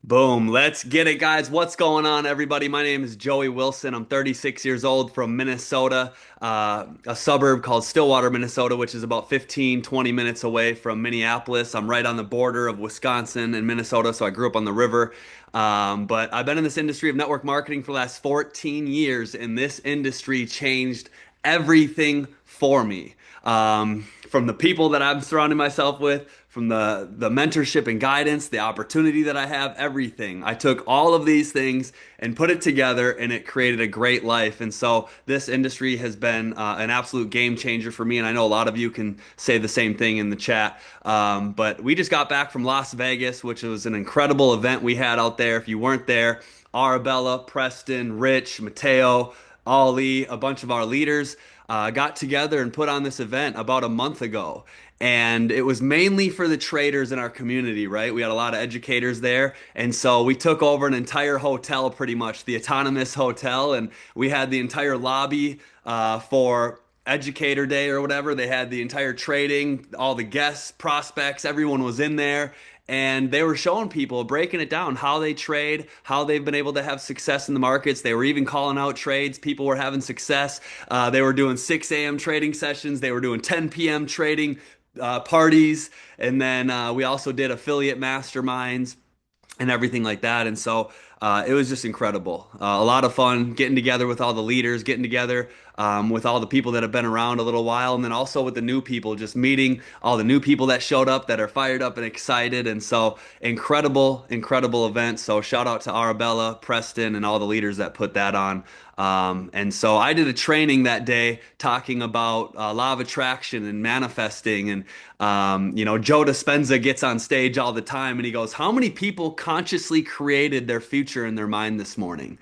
Boom. Let's get it, guys. What's going on, everybody? My name is Joey Wilson. I'm 36 years old from Minnesota, a suburb called Stillwater, Minnesota, which is about 15, 20 minutes away from Minneapolis. I'm right on the border of Wisconsin and Minnesota, so I grew up on the river. But I've been in this industry of network marketing for the last 14 years, and this industry changed everything for me. From the people that I'm surrounding myself with, from the mentorship and guidance, the opportunity that I have, everything. I took all of these things and put it together, and it created a great life. And so this industry has been an absolute game changer for me. And I know a lot of you can say the same thing in the chat. But we just got back from Las Vegas, which was an incredible event we had out there. If you weren't there, Arabella, Preston, Rich, Mateo, Ali, a bunch of our leaders got together and put on this event about a month ago. And it was mainly for the traders in our community, right? We had a lot of educators there. And so we took over an entire hotel, pretty much, the Autonomous Hotel. And we had the entire lobby for Educator Day or whatever. They had the entire trading, all the guests, prospects, everyone was in there. And they were showing people, breaking it down, how they trade, how they've been able to have success in the markets. They were even calling out trades. People were having success. They were doing 6 a.m. trading sessions. They were doing 10 p.m. trading parties. And then we also did affiliate masterminds and everything like that. And so it was just incredible. A lot of fun getting together with all the leaders, getting together with all the people that have been around a little while, and then also with the new people, just meeting all the new people that showed up that are fired up and excited. And so incredible, incredible event. So shout out to Arabella, Preston, and all the leaders that put that on. And so I did a training that day talking about law of attraction and manifesting. And, Joe Dispenza gets on stage all the time and he goes, how many people consciously created their future in their mind this morning?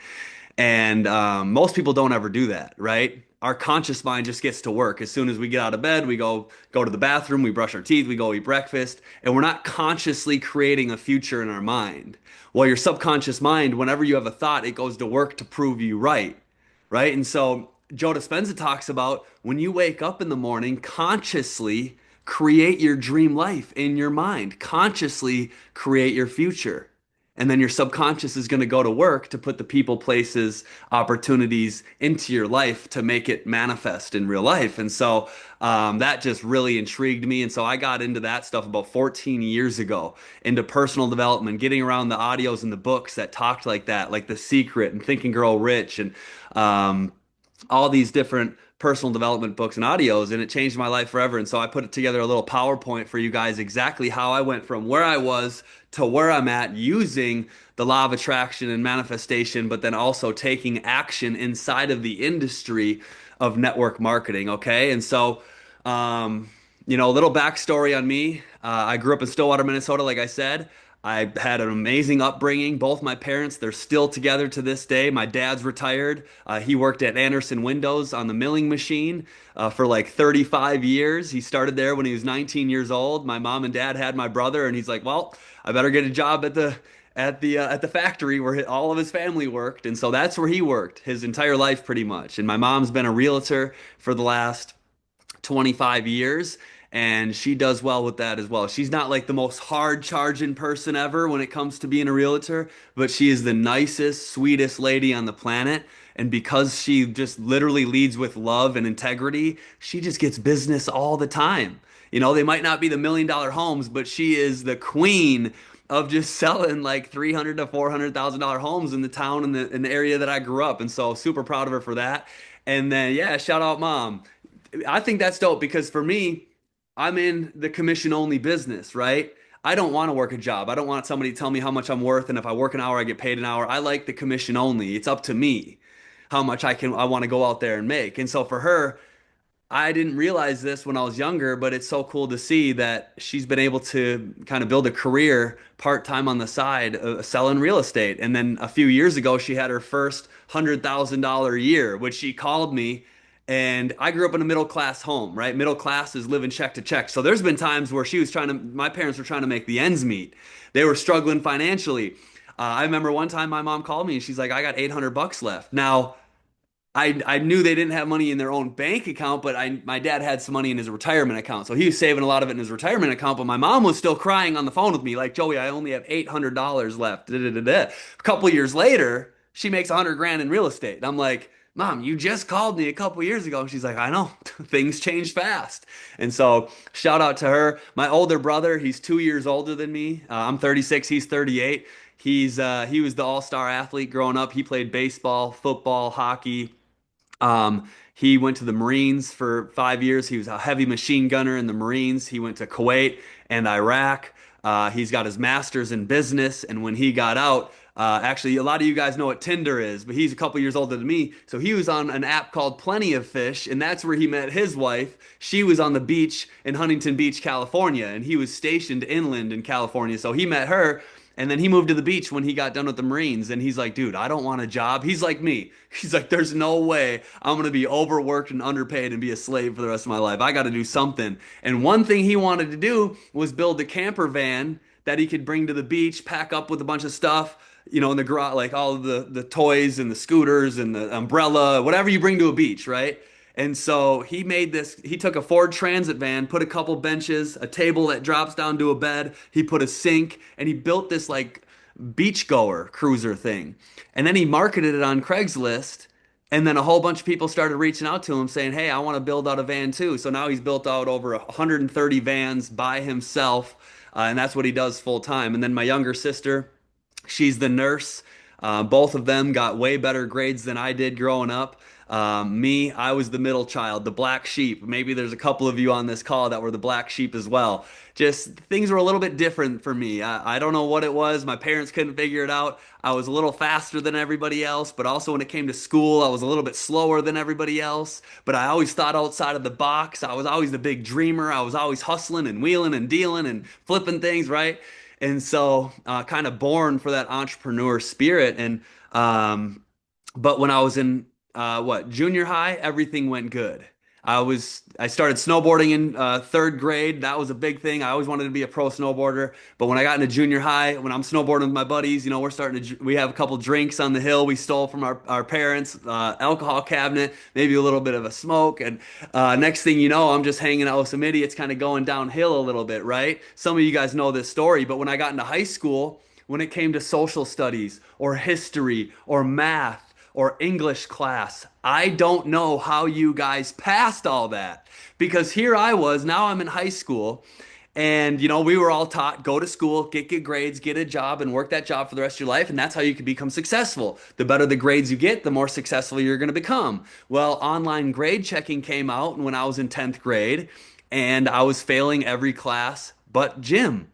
And most people don't ever do that, right? Our conscious mind just gets to work. As soon as we get out of bed, we go to the bathroom, we brush our teeth, we go eat breakfast, and we're not consciously creating a future in our mind. Well, your subconscious mind, whenever you have a thought, it goes to work to prove you right, right? And so Joe Dispenza talks about when you wake up in the morning, consciously create your dream life in your mind, consciously create your future. And then your subconscious is going to go to work to put the people, places, opportunities into your life to make it manifest in real life. And so that just really intrigued me. And so I got into that stuff about 14 years ago, into personal development, getting around the audios and the books that talked like that, like The Secret and Think and Grow Rich and all these different personal development books and audios, and it changed my life forever. And so I put together a little PowerPoint for you guys exactly how I went from where I was to where I'm at using the law of attraction and manifestation, but then also taking action inside of the industry of network marketing. Okay. And so, a little backstory on me. I grew up in Stillwater, Minnesota, like I said. I had an amazing upbringing. Both my parents, they're still together to this day. My dad's retired. He worked at Anderson Windows on the milling machine for like 35 years. He started there when he was 19 years old. My mom and dad had my brother, and he's like, "Well, I better get a job at the factory where all of his family worked." And so that's where he worked his entire life, pretty much. And my mom's been a realtor for the last 25 years, and she does well with that as well. She's not like the most hard charging person ever when it comes to being a realtor, but she is the nicest, sweetest lady on the planet. And because she just literally leads with love and integrity, she just gets business all the time. They might not be the $1 million homes, but she is the queen of just selling like 300 to $400,000 homes in the town in the area that I grew up. And so super proud of her for that. And then yeah, shout out mom. I think that's dope because for me, I'm in the commission only business, right? I don't want to work a job. I don't want somebody to tell me how much I'm worth, and if I work an hour, I get paid an hour. I like the commission only. It's up to me how much I want to go out there and make. And so for her, I didn't realize this when I was younger, but it's so cool to see that she's been able to kind of build a career part-time on the side, selling real estate. And then a few years ago, she had her first $100,000 year, which she called me. And I grew up in a middle class home, right? Middle class is living check to check. So there's been times where my parents were trying to make the ends meet. They were struggling financially. I remember one time my mom called me and she's like, I got 800 bucks left. Now, I knew they didn't have money in their own bank account, but my dad had some money in his retirement account. So he was saving a lot of it in his retirement account, but my mom was still crying on the phone with me like, "Joey, I only have $800 left." Da, da, da, da. A couple years later, she makes 100 grand in real estate. And I'm like, "Mom, you just called me a couple years ago." And she's like, "I know. Things change fast." And so, shout out to her. My older brother, he's 2 years older than me. I'm 36, he's 38. He was the all-star athlete growing up. He played baseball, football, hockey. He went to the Marines for 5 years. He was a heavy machine gunner in the Marines. He went to Kuwait and Iraq. He's got his master's in business. And when he got out, actually, a lot of you guys know what Tinder is, but he's a couple years older than me. So he was on an app called Plenty of Fish, and that's where he met his wife. She was on the beach in Huntington Beach, California, and he was stationed inland in California. So he met her. And then he moved to the beach when he got done with the Marines. And he's like, dude, I don't want a job. He's like me. He's like, there's no way I'm going to be overworked and underpaid and be a slave for the rest of my life. I got to do something. And one thing he wanted to do was build a camper van that he could bring to the beach, pack up with a bunch of stuff, in the garage, like all of the toys and the scooters and the umbrella, whatever you bring to a beach, right? And so he took a Ford Transit van, put a couple benches, a table that drops down to a bed, he put a sink, and he built this like beachgoer cruiser thing. And then he marketed it on Craigslist. And then a whole bunch of people started reaching out to him saying, "Hey, I want to build out a van too." So now he's built out over 130 vans by himself. And that's what he does full time. And then my younger sister, she's the nurse. Both of them got way better grades than I did growing up. Me, I was the middle child, the black sheep. Maybe there's a couple of you on this call that were the black sheep as well. Just things were a little bit different for me. I don't know what it was. My parents couldn't figure it out. I was a little faster than everybody else, but also when it came to school, I was a little bit slower than everybody else. But I always thought outside of the box. I was always the big dreamer. I was always hustling and wheeling and dealing and flipping things, right? And so, kind of born for that entrepreneur spirit. But when I was in junior high, everything went good. I started snowboarding in third grade. That was a big thing. I always wanted to be a pro snowboarder. But when I got into junior high, when I'm snowboarding with my buddies, we have a couple drinks on the hill we stole from our parents, alcohol cabinet, maybe a little bit of a smoke. And next thing you know, I'm just hanging out with some idiots, kind of going downhill a little bit, right? Some of you guys know this story, but when I got into high school, when it came to social studies or history or math, or English class. I don't know how you guys passed all that because here I was, now I'm in high school, and we were all taught go to school, get good grades, get a job, and work that job for the rest of your life, and that's how you can become successful. The better the grades you get, the more successful you're going to become. Well, online grade checking came out when I was in 10th grade, and I was failing every class but gym.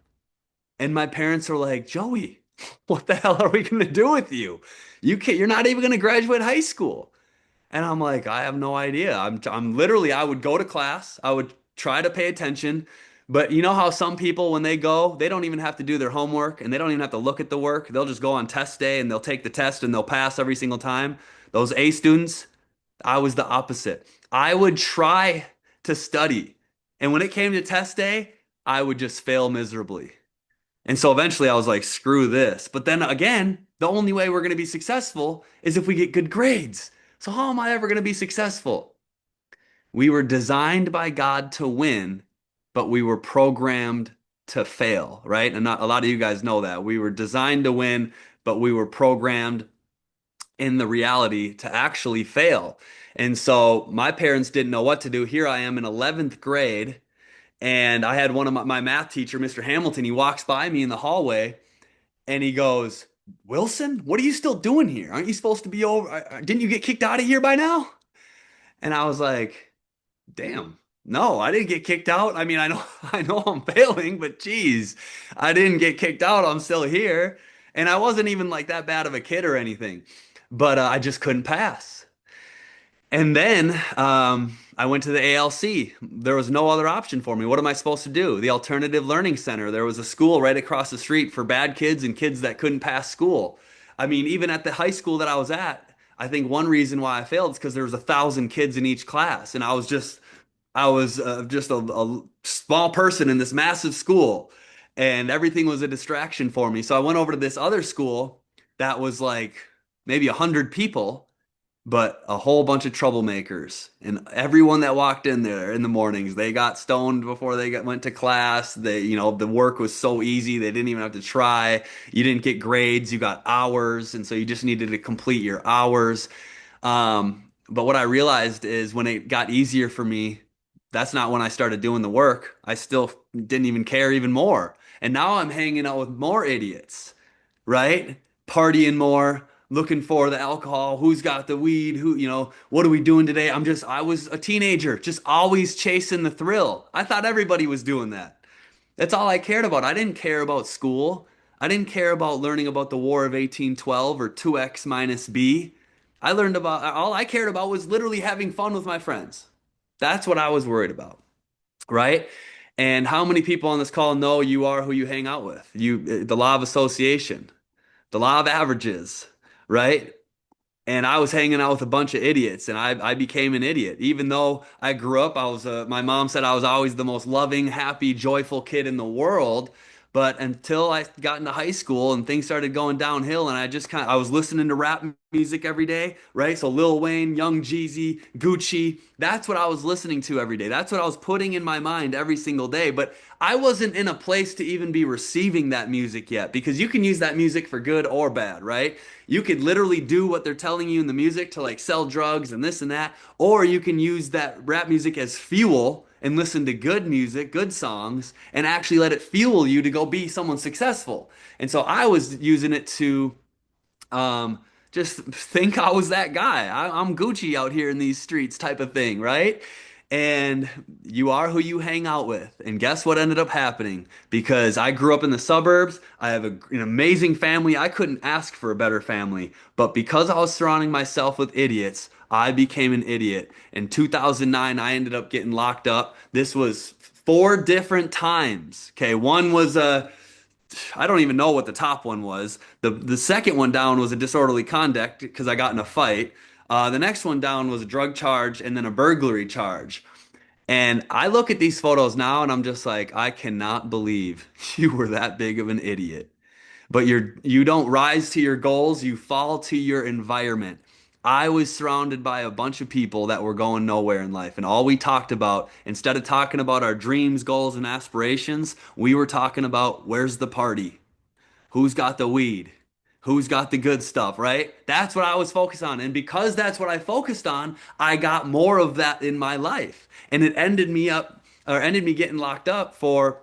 And my parents were like, Joey, what the hell are we going to do with you? You're not even going to graduate high school. And I'm like, I have no idea. I'm literally, I would go to class, I would try to pay attention. But you know how some people, when they go, they don't even have to do their homework and they don't even have to look at the work. They'll just go on test day and they'll take the test and they'll pass every single time. Those A students, I was the opposite. I would try to study. And when it came to test day, I would just fail miserably. And so eventually I was like, screw this. But then again, the only way we're going to be successful is if we get good grades. So how am I ever going to be successful? We were designed by God to win, but we were programmed to fail, right? And not, a lot of you guys know that. We were designed to win, but we were programmed in the reality to actually fail. And so my parents didn't know what to do. Here I am in 11th grade. And I had one of my math teacher, Mr. Hamilton, he walks by me in the hallway and he goes, Wilson, what are you still doing here? Aren't you supposed to be over? Didn't you get kicked out of here by now? And I was like, damn, no, I didn't get kicked out. I mean, I know, I know I'm failing, but geez, I didn't get kicked out. I'm still here. And I wasn't even like that bad of a kid or anything, but I just couldn't pass. And then I went to the ALC. There was no other option for me. What am I supposed to do? The Alternative Learning Center. There was a school right across the street for bad kids and kids that couldn't pass school. I mean, even at the high school that I was at, I think one reason why I failed is because there was 1,000 kids in each class, and I was just a small person in this massive school, and everything was a distraction for me. So I went over to this other school that was like maybe 100 people but a whole bunch of troublemakers. And everyone that walked in there in the mornings, they got stoned before went to class. The work was so easy, they didn't even have to try. You didn't get grades, you got hours, and so you just needed to complete your hours. But what I realized is when it got easier for me, that's not when I started doing the work. I still didn't even care even more. And now I'm hanging out with more idiots, right? Partying more, looking for the alcohol, who's got the weed, what are we doing today? I was a teenager, just always chasing the thrill. I thought everybody was doing that. That's all I cared about. I didn't care about school. I didn't care about learning about the War of 1812 or 2x minus b. All I cared about was literally having fun with my friends. That's what I was worried about, right? And how many people on this call know you are who you hang out with? The law of association, the law of averages, right? And I was hanging out with a bunch of idiots, and I became an idiot. Even though I grew up, my mom said I was always the most loving, happy, joyful kid in the world. But until I got into high school and things started going downhill, and I was listening to rap music every day, right? So Lil Wayne, Young Jeezy, Gucci, that's what I was listening to every day. That's what I was putting in my mind every single day. But I wasn't in a place to even be receiving that music yet, because you can use that music for good or bad, right? You could literally do what they're telling you in the music to like sell drugs and this and that, or you can use that rap music as fuel and listen to good music, good songs, and actually let it fuel you to go be someone successful. And so I was using it to um, just think I was that guy. I'm Gucci out here in these streets type of thing, right? And you are who you hang out with. And guess what ended up happening? Because I grew up in the suburbs, I have an amazing family. I couldn't ask for a better family. But because I was surrounding myself with idiots, I became an idiot. In 2009, I ended up getting locked up. This was four different times. Okay, one was a I don't even know what the top one was. The second one down was a disorderly conduct because I got in a fight. The next one down was a drug charge and then a burglary charge. And I look at these photos now and I'm just like, I cannot believe you were that big of an idiot. But you don't rise to your goals, you fall to your environment. I was surrounded by a bunch of people that were going nowhere in life, and all we talked about, instead of talking about our dreams, goals, and aspirations, we were talking about where's the party? Who's got the weed? Who's got the good stuff, right? That's what I was focused on. And because that's what I focused on, I got more of that in my life. And it ended me getting locked up for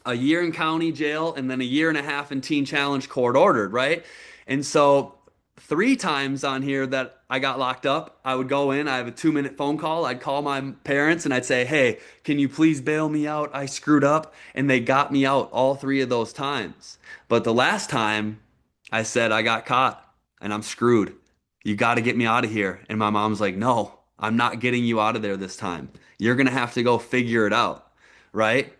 a year in county jail and then a year and a half in teen challenge court ordered, right? And so three times on here that I got locked up, I would go in, I have a 2 minute phone call. I'd call my parents and I'd say, hey, can you please bail me out? I screwed up. And they got me out all three of those times. But the last time I said, I got caught and I'm screwed. You got to get me out of here. And my mom's like, no, I'm not getting you out of there this time. You're going to have to go figure it out. Right.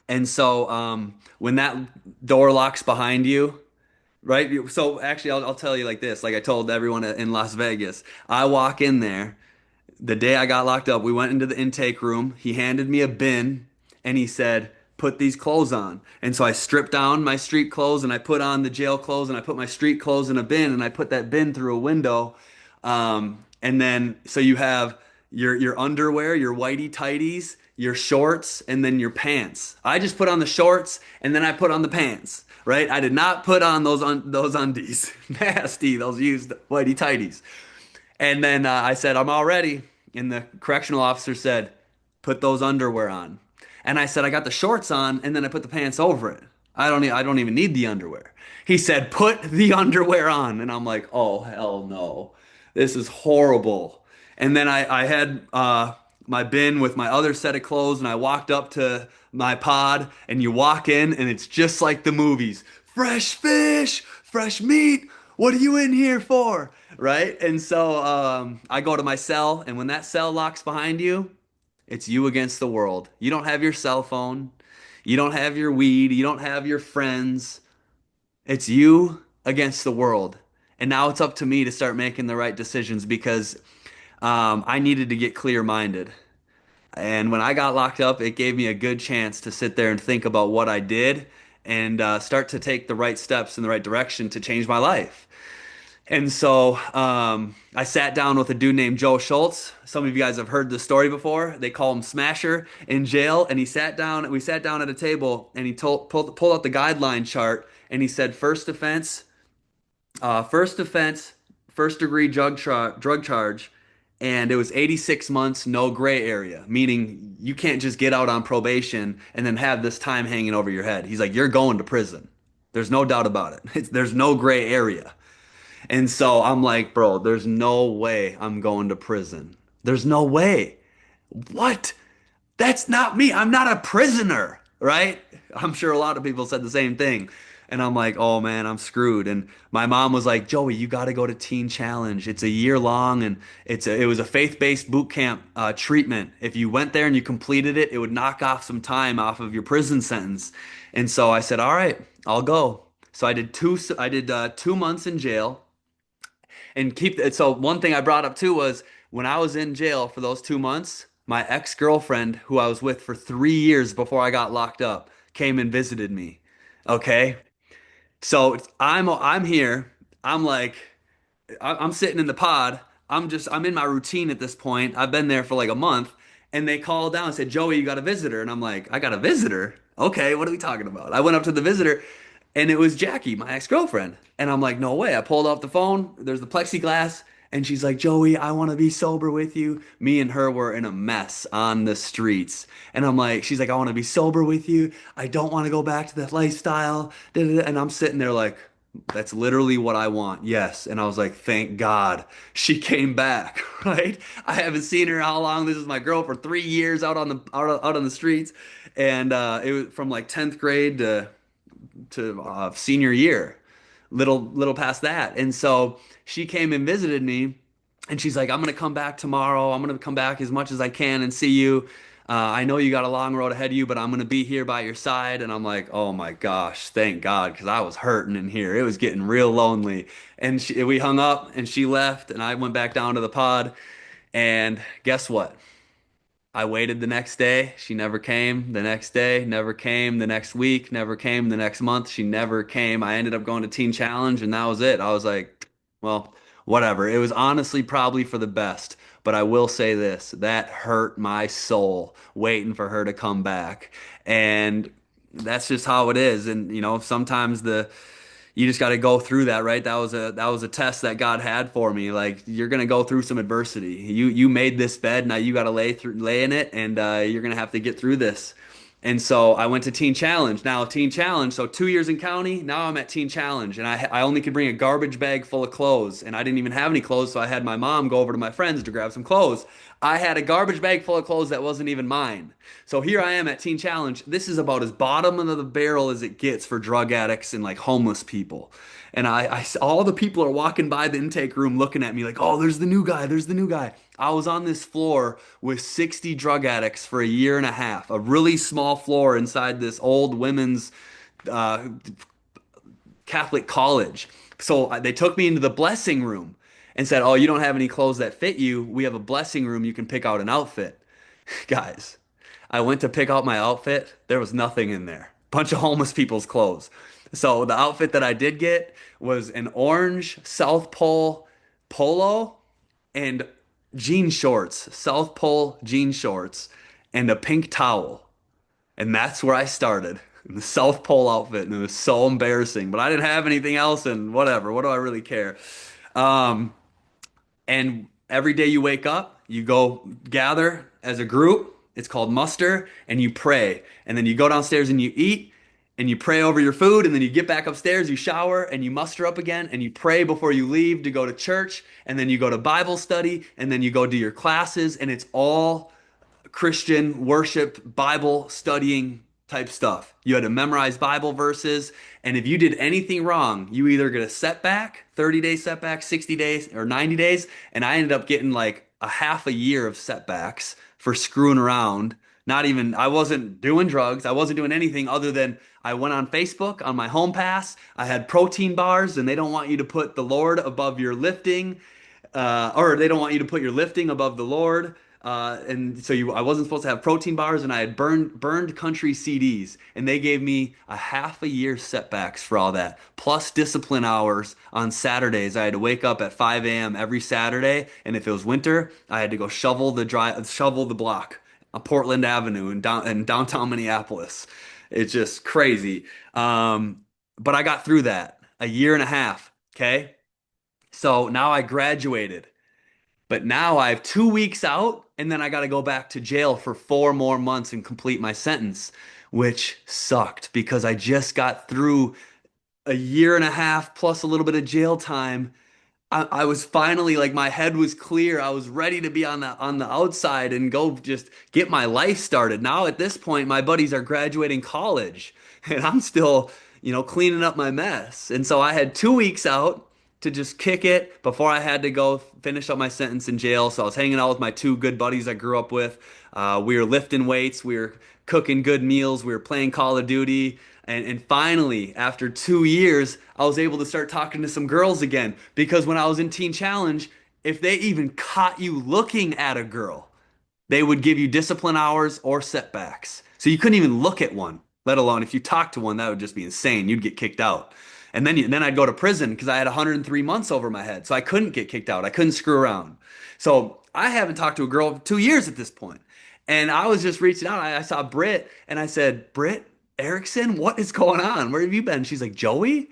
And so when that door locks behind you, right? So actually, I'll tell you like this. Like I told everyone in Las Vegas, I walk in there the day I got locked up. We went into the intake room. He handed me a bin and he said, put these clothes on. And so I stripped down my street clothes and I put on the jail clothes and I put my street clothes in a bin and I put that bin through a window. And then so you have your underwear, your whitey tighties, your shorts, and then your pants. I just put on the shorts and then I put on the pants. Right? I did not put on those undies. Nasty, those used whitey tighties. And then I said, I'm all ready. And the correctional officer said, put those underwear on. And I said, I got the shorts on, and then I put the pants over it. I don't even need the underwear. He said, put the underwear on. And I'm like, oh, hell no. This is horrible. And then I had my bin with my other set of clothes, and I walked up to my pod, and you walk in, and it's just like the movies. Fresh fish, fresh meat. What are you in here for? Right? And so I go to my cell, and when that cell locks behind you, it's you against the world. You don't have your cell phone. You don't have your weed. You don't have your friends. It's you against the world. And now it's up to me to start making the right decisions because I needed to get clear minded. And when I got locked up, it gave me a good chance to sit there and think about what I did and start to take the right steps in the right direction to change my life. And so I sat down with a dude named Joe Schultz. Some of you guys have heard this story before. They call him Smasher in jail. And he sat down, we sat down at a table and he pulled out the guideline chart and he said, first offense, first degree drug charge. And it was 86 months, no gray area, meaning you can't just get out on probation and then have this time hanging over your head. He's like, you're going to prison. There's no doubt about it. There's no gray area. And so I'm like, bro, there's no way I'm going to prison. There's no way. What? That's not me. I'm not a prisoner, right? I'm sure a lot of people said the same thing. And I'm like, oh man, I'm screwed. And my mom was like, Joey, you got to go to Teen Challenge. It's a year long, and it was a faith-based boot camp treatment. If you went there and you completed it, it would knock off some time off of your prison sentence. And so I said, all right, I'll go. So I did 2 months in jail and keep it. So one thing I brought up too was when I was in jail for those 2 months, my ex-girlfriend, who I was with for 3 years before I got locked up, came and visited me. Okay. So I'm here. I'm like I'm sitting in the pod. I'm in my routine at this point. I've been there for like a month, and they called down and said, "Joey, you got a visitor." And I'm like, "I got a visitor? Okay, what are we talking about?" I went up to the visitor, and it was Jackie, my ex-girlfriend. And I'm like, "No way!" I pulled off the phone. There's the plexiglass, and she's like, "Joey, I want to be sober with you." Me and her were in a mess on the streets, and I'm like, she's like, "I want to be sober with you. I don't want to go back to that lifestyle." And I'm sitting there like. That's literally what I want. Yes. And I was like, thank God she came back, right? I haven't seen her how long. This is my girl for 3 years out on the streets. And it was from like 10th grade to senior year, little past that. And so she came and visited me, and she's like, I'm gonna come back tomorrow. I'm gonna come back as much as I can and see you. I know you got a long road ahead of you, but I'm gonna be here by your side. And I'm like, oh my gosh, thank God, because I was hurting in here. It was getting real lonely. And we hung up, and she left, and I went back down to the pod. And guess what? I waited the next day. She never came. The next day, never came. The next week, never came. The next month, she never came. I ended up going to Teen Challenge, and that was it. I was like, well, whatever. It was honestly probably for the best. But I will say this, that hurt my soul waiting for her to come back. And that's just how it is. And, sometimes you just got to go through that, right? That was a test that God had for me. Like you're gonna go through some adversity. You made this bed, now you got to lay in it, and you're gonna have to get through this. And so I went to Teen Challenge. Now Teen Challenge, so 2 years in county. Now I'm at Teen Challenge, and I only could bring a garbage bag full of clothes, and I didn't even have any clothes, so I had my mom go over to my friends to grab some clothes. I had a garbage bag full of clothes that wasn't even mine. So here I am at Teen Challenge. This is about as bottom of the barrel as it gets for drug addicts and like homeless people. And all the people are walking by the intake room looking at me like, oh, there's the new guy, there's the new guy. I was on this floor with 60 drug addicts for a year and a half, a really small floor inside this old women's uh, Catholic college. So they took me into the blessing room and said, oh, you don't have any clothes that fit you. We have a blessing room. You can pick out an outfit. Guys, I went to pick out my outfit. There was nothing in there. Bunch of homeless people's clothes. So the outfit that I did get was an orange South Pole polo and jean shorts, South Pole jean shorts, and a pink towel. And that's where I started. In the South Pole outfit, and it was so embarrassing. But I didn't have anything else, and whatever. What do I really care? Um, and every day you wake up, you go gather as a group. It's called muster, and you pray. And then you go downstairs and you eat, and you pray over your food, and then you get back upstairs, you shower, and you muster up again, and you pray before you leave to go to church, and then you go to Bible study, and then you go do your classes, and it's all Christian worship, Bible studying type stuff. You had to memorize Bible verses, and if you did anything wrong, you either get a setback, 30-day setback, 60 days, or 90 days. And I ended up getting like a half a year of setbacks for screwing around. Not even, I wasn't doing drugs, I wasn't doing anything other than I went on Facebook on my home pass. I had protein bars, and they don't want you to put the Lord above your lifting, or they don't want you to put your lifting above the Lord. And so I wasn't supposed to have protein bars, and I had burned country CDs, and they gave me a half a year setbacks for all that, plus discipline hours on Saturdays. I had to wake up at 5 a.m. every Saturday, and if it was winter, I had to go shovel the block on Portland Avenue in downtown Minneapolis. It's just crazy. But I got through that a year and a half. Okay. So now I graduated, but now I have 2 weeks out, and then I got to go back to jail for 4 more months and complete my sentence, which sucked because I just got through a year and a half plus a little bit of jail time. I was finally like my head was clear. I was ready to be on the outside and go just get my life started. Now at this point, my buddies are graduating college, and I'm still, cleaning up my mess. And so I had 2 weeks out to just kick it before I had to go finish up my sentence in jail. So I was hanging out with my two good buddies I grew up with. We were lifting weights, we were cooking good meals, we were playing Call of Duty. And finally, after 2 years, I was able to start talking to some girls again. Because when I was in Teen Challenge, if they even caught you looking at a girl, they would give you discipline hours or setbacks. So you couldn't even look at one, let alone if you talked to one, that would just be insane. You'd get kicked out. And then I'd go to prison because I had 103 months over my head. So I couldn't get kicked out. I couldn't screw around. So I haven't talked to a girl for 2 years at this point. And I was just reaching out. I saw Britt and I said, Britt Erickson, what is going on? Where have you been? She's like, Joey,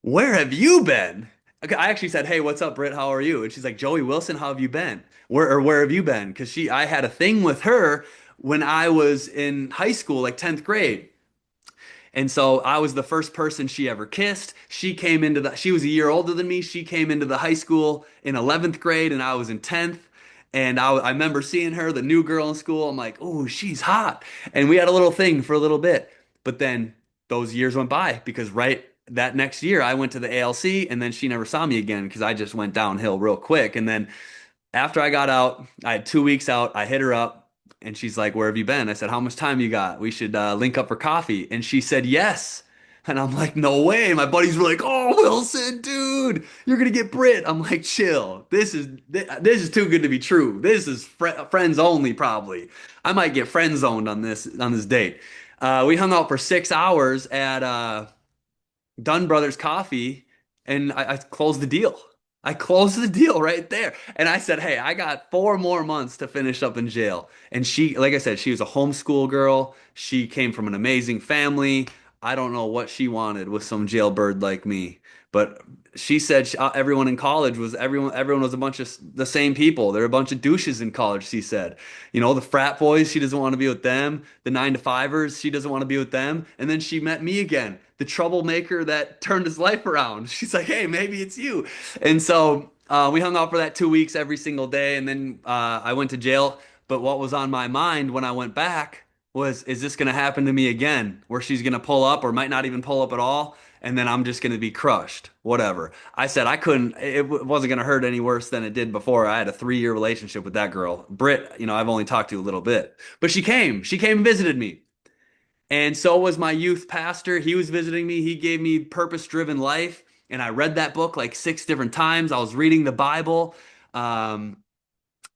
where have you been? Okay, I actually said, hey, what's up, Britt? How are you? And she's like, Joey Wilson, how have you been? Where have you been? Because I had a thing with her when I was in high school, like 10th grade. And so I was the first person she ever kissed. She was a year older than me. She came into the high school in 11th grade and I was in 10th. And I remember seeing her, the new girl in school. I'm like, oh, she's hot. And we had a little thing for a little bit. But then those years went by because right that next year I went to the ALC and then she never saw me again because I just went downhill real quick. And then after I got out, I had 2 weeks out. I hit her up and she's like, where have you been? I said, how much time you got? We should link up for coffee. And she said, yes. And I'm like, no way. My buddies were like, oh, Wilson, dude, you're going to get Brit. I'm like, chill. This is too good to be true. This is friends only, probably. I might get friend zoned on this date. We hung out for 6 hours at Dunn Brothers Coffee, and I closed the deal. I closed the deal right there. And I said, hey, I got 4 more months to finish up in jail. And she, like I said, she was a homeschool girl. She came from an amazing family. I don't know what she wanted with some jailbird like me. But she said everyone in college was everyone was a bunch of the same people. They're a bunch of douches in college, she said. The frat boys, she doesn't want to be with them. The 9 to 5ers, she doesn't want to be with them. And then she met me again, the troublemaker that turned his life around. She's like, hey, maybe it's you. And so we hung out for that 2 weeks every single day. And then I went to jail. But what was on my mind when I went back was, is this going to happen to me again? Where she's going to pull up or might not even pull up at all? And then I'm just going to be crushed. Whatever. I said I couldn't, wasn't going to hurt any worse than it did before. I had a 3-year relationship with that girl. Britt, I've only talked to a little bit. But she came and visited me. And so was my youth pastor. He was visiting me. He gave me Purpose Driven Life. And I read that book like 6 different times. I was reading the Bible. Um,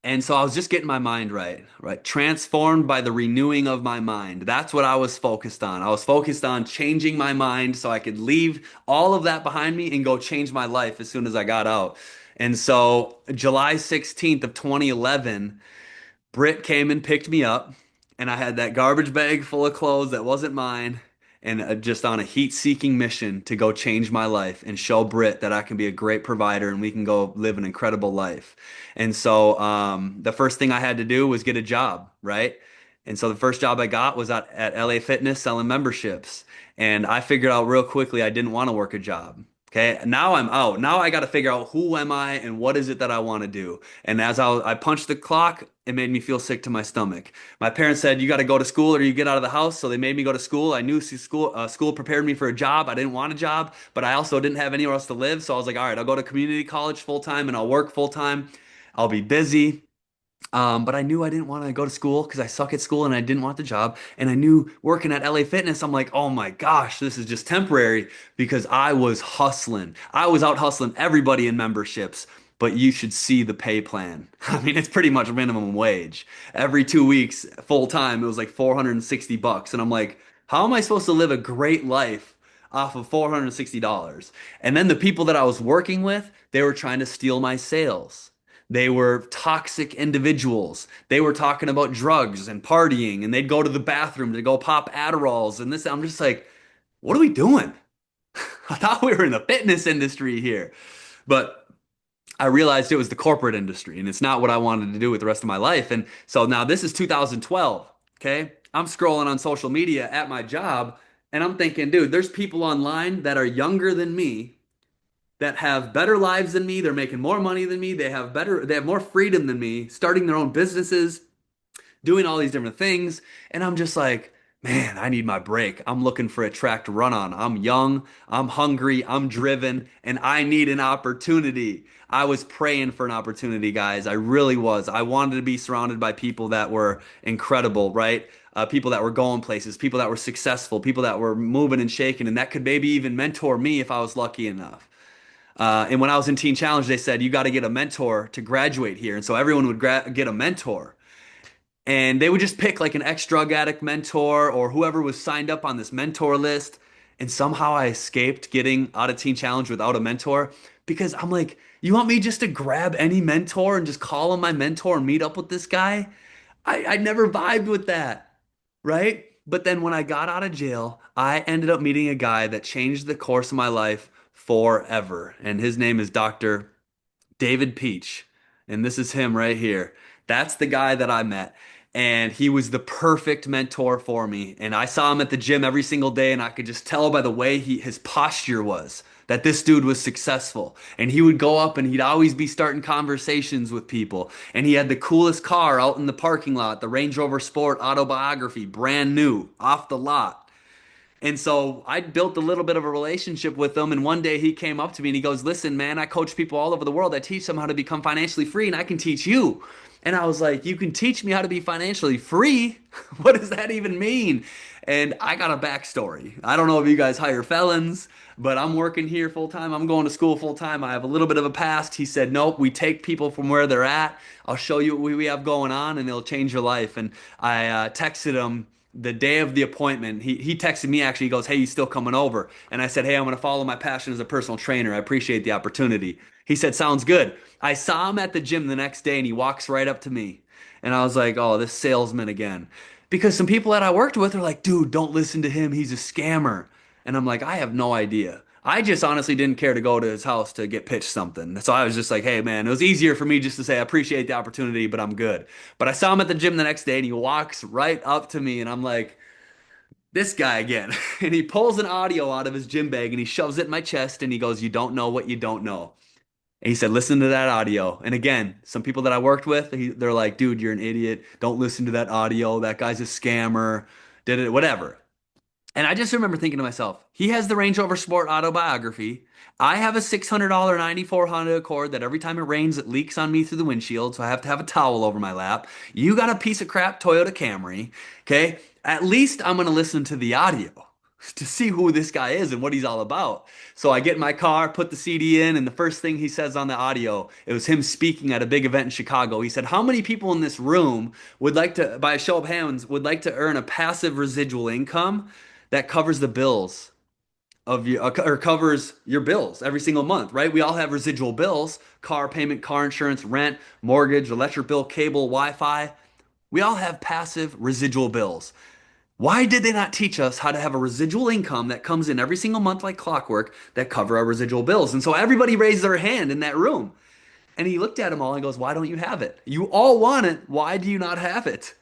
and so I was just getting my mind right, right? Transformed by the renewing of my mind. That's what I was focused on. I was focused on changing my mind so I could leave all of that behind me and go change my life as soon as I got out. And so July 16th of 2011, Britt came and picked me up, and I had that garbage bag full of clothes that wasn't mine, and just on a heat-seeking mission to go change my life and show Britt that I can be a great provider and we can go live an incredible life. And so the first thing I had to do was get a job, right? And so the first job I got was at LA Fitness selling memberships. And I figured out real quickly I didn't want to work a job. Okay, now I'm out. Now I got to figure out who am I and what is it that I want to do. And as I punched the clock, it made me feel sick to my stomach. My parents said, you got to go to school or you get out of the house. So they made me go to school. I knew school prepared me for a job. I didn't want a job, but I also didn't have anywhere else to live. So I was like, all right, I'll go to community college full time and I'll work full time. I'll be busy. But I knew I didn't want to go to school because I suck at school and I didn't want the job. And I knew working at LA Fitness, I'm like, oh my gosh, this is just temporary because I was hustling. I was out hustling everybody in memberships. but you should see the pay plan. I mean, it's pretty much minimum wage. Every 2 weeks, full time, it was like 460 bucks. And I'm like, how am I supposed to live a great life off of $460? And then the people that I was working with, they were trying to steal my sales. They were toxic individuals. They were talking about drugs and partying, and they'd go to the bathroom to go pop Adderalls and this. I'm just like, what are we doing? I thought we were in the fitness industry here. But I realized it was the corporate industry and it's not what I wanted to do with the rest of my life. And so now this is 2012. Okay. I'm scrolling on social media at my job and I'm thinking, dude, there's people online that are younger than me that have better lives than me. They're making more money than me. They have more freedom than me, starting their own businesses, doing all these different things. And I'm just like, man, I need my break. I'm looking for a track to run on. I'm young, I'm hungry, I'm driven, and I need an opportunity. I was praying for an opportunity, guys. I really was. I wanted to be surrounded by people that were incredible, right? People that were going places, people that were successful, people that were moving and shaking, and that could maybe even mentor me if I was lucky enough. And when I was in Teen Challenge, they said, you got to get a mentor to graduate here. And so everyone would get a mentor and they would just pick like an ex-drug addict mentor or whoever was signed up on this mentor list. And somehow I escaped getting out of Teen Challenge without a mentor because I'm like, you want me just to grab any mentor and just call him my mentor and meet up with this guy? I never vibed with that, right? But then when I got out of jail, I ended up meeting a guy that changed the course of my life forever. And his name is Dr. David Peach. And this is him right here. That's the guy that I met. And he was the perfect mentor for me. And I saw him at the gym every single day, and I could just tell by the way his posture was that this dude was successful. And he would go up and he'd always be starting conversations with people. And he had the coolest car out in the parking lot, the Range Rover Sport Autobiography, brand new, off the lot. And so I built a little bit of a relationship with him. And one day he came up to me and he goes, listen, man, I coach people all over the world. I teach them how to become financially free and I can teach you. And I was like, you can teach me how to be financially free? What does that even mean? And I got a backstory. I don't know if you guys hire felons, but I'm working here full time. I'm going to school full time. I have a little bit of a past. He said, nope, we take people from where they're at. I'll show you what we have going on and it'll change your life. And I texted him the day of the appointment. He texted me actually. He goes, hey, you still coming over? And I said, hey, I'm going to follow my passion as a personal trainer. I appreciate the opportunity. He said, sounds good. I saw him at the gym the next day and he walks right up to me. And I was like, oh, this salesman again. Because some people that I worked with are like, dude, don't listen to him. He's a scammer. And I'm like, I have no idea. I just honestly didn't care to go to his house to get pitched something. So I was just like, hey, man, it was easier for me just to say, I appreciate the opportunity, but I'm good. But I saw him at the gym the next day and he walks right up to me and I'm like, this guy again. And he pulls an audio out of his gym bag and he shoves it in my chest and he goes, you don't know what you don't know. And he said, listen to that audio. And again, some people that I worked with, they're like, dude, you're an idiot. Don't listen to that audio. That guy's a scammer. Did it, whatever. And I just remember thinking to myself, he has the Range Rover Sport Autobiography. I have a $600 94 Honda Accord that every time it rains, it leaks on me through the windshield, so I have to have a towel over my lap. You got a piece of crap Toyota Camry, okay? At least I'm going to listen to the audio to see who this guy is and what he's all about. So I get in my car, put the CD in, and the first thing he says on the audio, it was him speaking at a big event in Chicago. He said, how many people in this room would like to, by a show of hands, would like to earn a passive residual income that covers the bills of your or covers your bills every single month, right? We all have residual bills, car payment, car insurance, rent, mortgage, electric bill, cable, Wi-Fi. We all have passive residual bills. Why did they not teach us how to have a residual income that comes in every single month like clockwork that cover our residual bills? And so everybody raised their hand in that room. And he looked at them all and goes, why don't you have it? You all want it. Why do you not have it?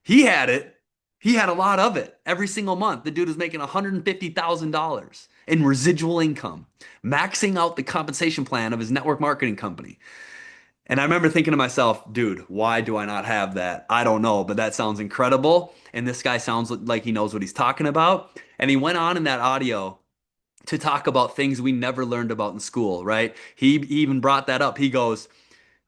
He had it. He had a lot of it every single month. The dude was making $150,000 in residual income, maxing out the compensation plan of his network marketing company. And I remember thinking to myself, dude, why do I not have that? I don't know, but that sounds incredible. And this guy sounds like he knows what he's talking about. And he went on in that audio to talk about things we never learned about in school, right? He even brought that up. He goes,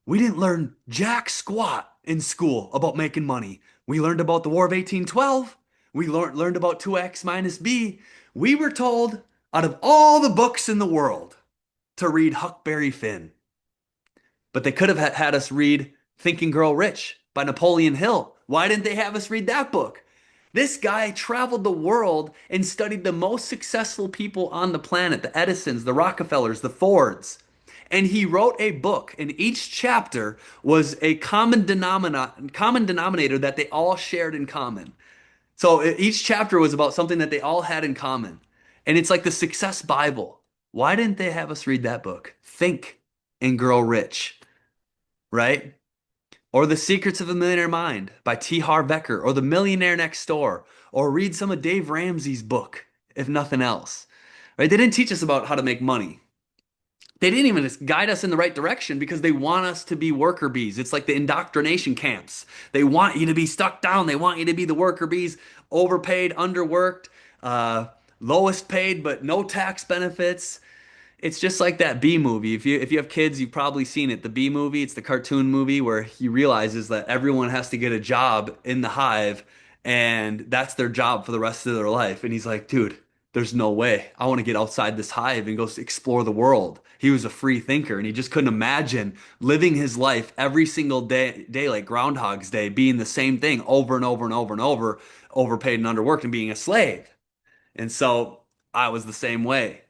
we didn't learn jack squat in school about making money. We learned about the War of 1812. We learned about 2x minus b. We were told out of all the books in the world to read Huckleberry Finn. But they could have had us read Think and Grow Rich by Napoleon Hill. Why didn't they have us read that book? This guy traveled the world and studied the most successful people on the planet, the Edisons, the Rockefellers, the Fords. And he wrote a book, and each chapter was a common denominator that they all shared in common. So each chapter was about something that they all had in common. And it's like the success Bible. Why didn't they have us read that book? Think and Grow Rich, right? Or The Secrets of a Millionaire Mind by T. Harv Eker, or The Millionaire Next Door, or read some of Dave Ramsey's book, if nothing else. Right? They didn't teach us about how to make money. They didn't even guide us in the right direction because they want us to be worker bees. It's like the indoctrination camps. They want you to be stuck down. They want you to be the worker bees, overpaid, underworked, uh, lowest paid, but no tax benefits. It's just like that Bee movie. If you have kids, you've probably seen it. The Bee movie, it's the cartoon movie where he realizes that everyone has to get a job in the hive and that's their job for the rest of their life. And he's like, dude, there's no way. I want to get outside this hive and go explore the world. He was a free thinker and he just couldn't imagine living his life every single day like Groundhog's Day, being the same thing over and over and over and over, overpaid and underworked and being a slave. And so I was the same way,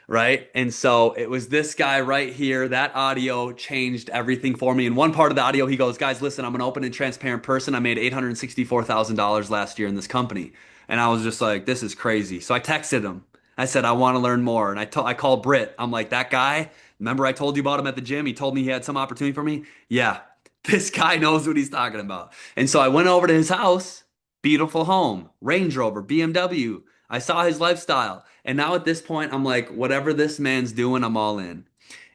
right? And so it was this guy right here. That audio changed everything for me. In one part of the audio, he goes, guys, listen, I'm an open and transparent person. I made $864,000 last year in this company. And I was just like, this is crazy. So I texted him. I said, I want to learn more. And I called Britt. I'm like, that guy, remember I told you about him at the gym? He told me he had some opportunity for me. Yeah, this guy knows what he's talking about. And so I went over to his house, beautiful home, Range Rover, BMW. I saw his lifestyle. And now at this point, I'm like, whatever this man's doing, I'm all in.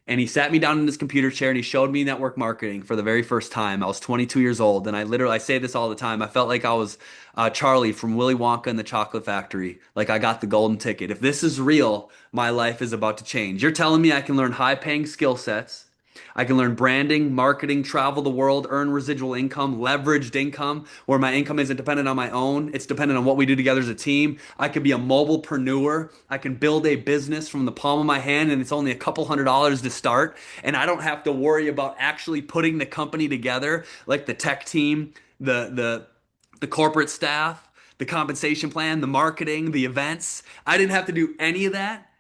And he sat me down in his computer chair and he showed me network marketing for the very first time. I was 22 years old, and I say this all the time. I felt like I was Charlie from Willy Wonka and the Chocolate Factory. Like I got the golden ticket. If this is real, my life is about to change. You're telling me I can learn high-paying skill sets. I can learn branding, marketing, travel the world, earn residual income, leveraged income, where my income isn't dependent on my own. It's dependent on what we do together as a team. I could be a mobilepreneur. I can build a business from the palm of my hand, and it's only a couple $100s to start. And I don't have to worry about actually putting the company together, like the tech team, the corporate staff, the compensation plan, the marketing, the events. I didn't have to do any of that.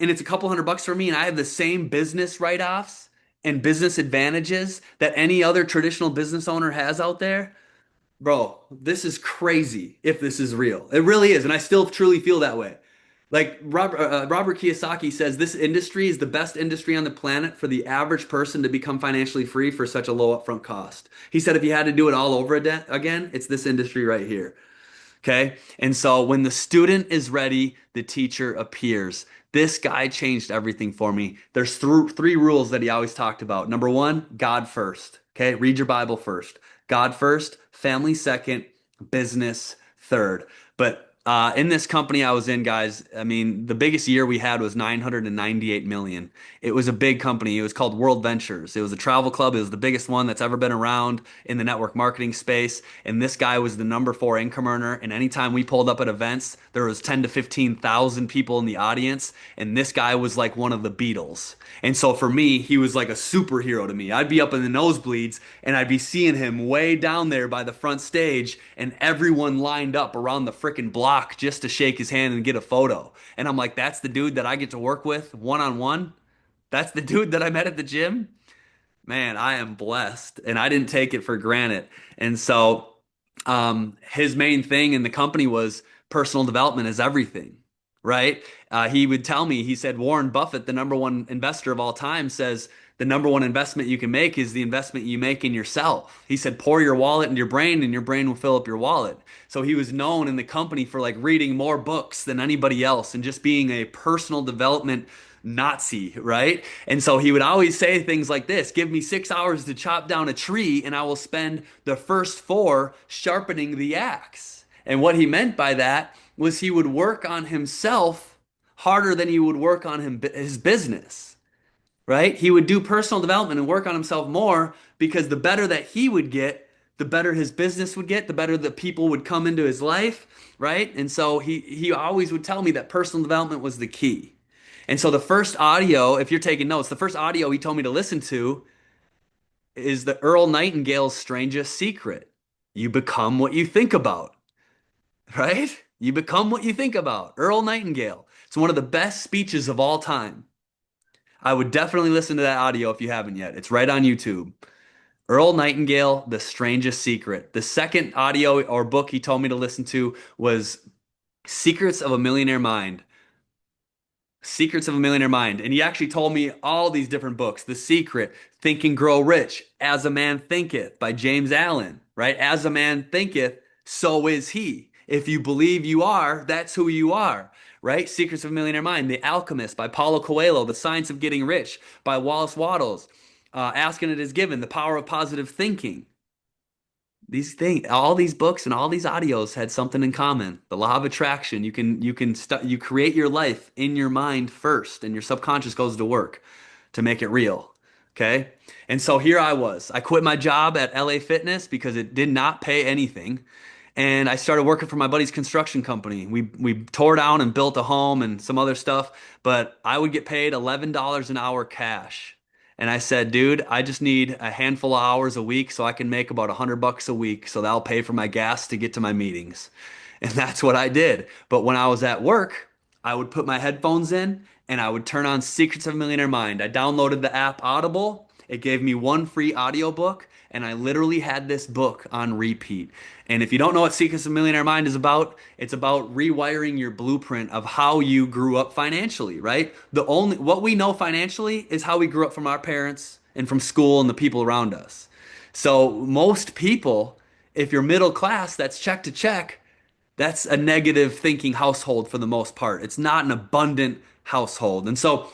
And it's a couple $100 for me, and I have the same business write-offs and business advantages that any other traditional business owner has out there. Bro, this is crazy if this is real. It really is. And I still truly feel that way. Like Robert Kiyosaki says, this industry is the best industry on the planet for the average person to become financially free for such a low upfront cost. He said if you had to do it all over again, it's this industry right here. Okay. And so when the student is ready, the teacher appears. This guy changed everything for me. There's three rules that he always talked about. Number one, God first. Okay. Read your Bible first. God first, family second, business third. But in this company I was in, guys, I mean, the biggest year we had was 998 million. It was a big company. It was called World Ventures. It was a travel club. It was the biggest one that's ever been around in the network marketing space. And this guy was the number four income earner. And anytime we pulled up at events, there was 10 to 15,000 people in the audience. And this guy was like one of the Beatles. And so for me, he was like a superhero to me. I'd be up in the nosebleeds and I'd be seeing him way down there by the front stage and everyone lined up around the freaking block just to shake his hand and get a photo. And I'm like, that's the dude that I get to work with one on one. That's the dude that I met at the gym. Man, I am blessed and I didn't take it for granted. And so his main thing in the company was personal development is everything, right? He would tell me, he said, Warren Buffett, the number one investor of all time, says the number one investment you can make is the investment you make in yourself. He said, pour your wallet into your brain and your brain will fill up your wallet. So he was known in the company for like reading more books than anybody else and just being a personal development Nazi, right? And so he would always say things like this: give me 6 hours to chop down a tree, and I will spend the first four sharpening the axe. And what he meant by that was he would work on himself harder than he would work on his business, right? He would do personal development and work on himself more because the better that he would get, the better his business would get, the better the people would come into his life, right? And so he always would tell me that personal development was the key. And so the first audio, if you're taking notes, the first audio he told me to listen to is the Earl Nightingale's strangest secret. You become what you think about, right? You become what you think about. Earl Nightingale. It's one of the best speeches of all time. I would definitely listen to that audio if you haven't yet. It's right on YouTube. Earl Nightingale, The Strangest Secret. The second audio or book he told me to listen to was Secrets of a Millionaire Mind. Secrets of a Millionaire Mind. And he actually told me all these different books. The Secret, Think and Grow Rich, As a Man Thinketh by James Allen, right? As a man thinketh, so is he. If you believe you are, that's who you are, right? Secrets of a Millionaire Mind, The Alchemist by Paulo Coelho, The Science of Getting Rich by Wallace Wattles, Asking It Is Given, The Power of Positive Thinking. These things, all these books and all these audios had something in common. The law of attraction. You create your life in your mind first, and your subconscious goes to work to make it real. Okay? And so here I was. I quit my job at LA Fitness because it did not pay anything. And I started working for my buddy's construction company. We tore down and built a home and some other stuff, but I would get paid $11 an hour cash. And I said, dude, I just need a handful of hours a week so I can make about $100 a week. So that'll pay for my gas to get to my meetings. And that's what I did. But when I was at work, I would put my headphones in and I would turn on Secrets of a Millionaire Mind. I downloaded the app Audible. It gave me one free audiobook, and I literally had this book on repeat. And if you don't know what Secrets of a Millionaire Mind is about, it's about rewiring your blueprint of how you grew up financially, right? The only what we know financially is how we grew up from our parents and from school and the people around us. So most people, if you're middle class, that's check to check, that's a negative thinking household for the most part. It's not an abundant household. And so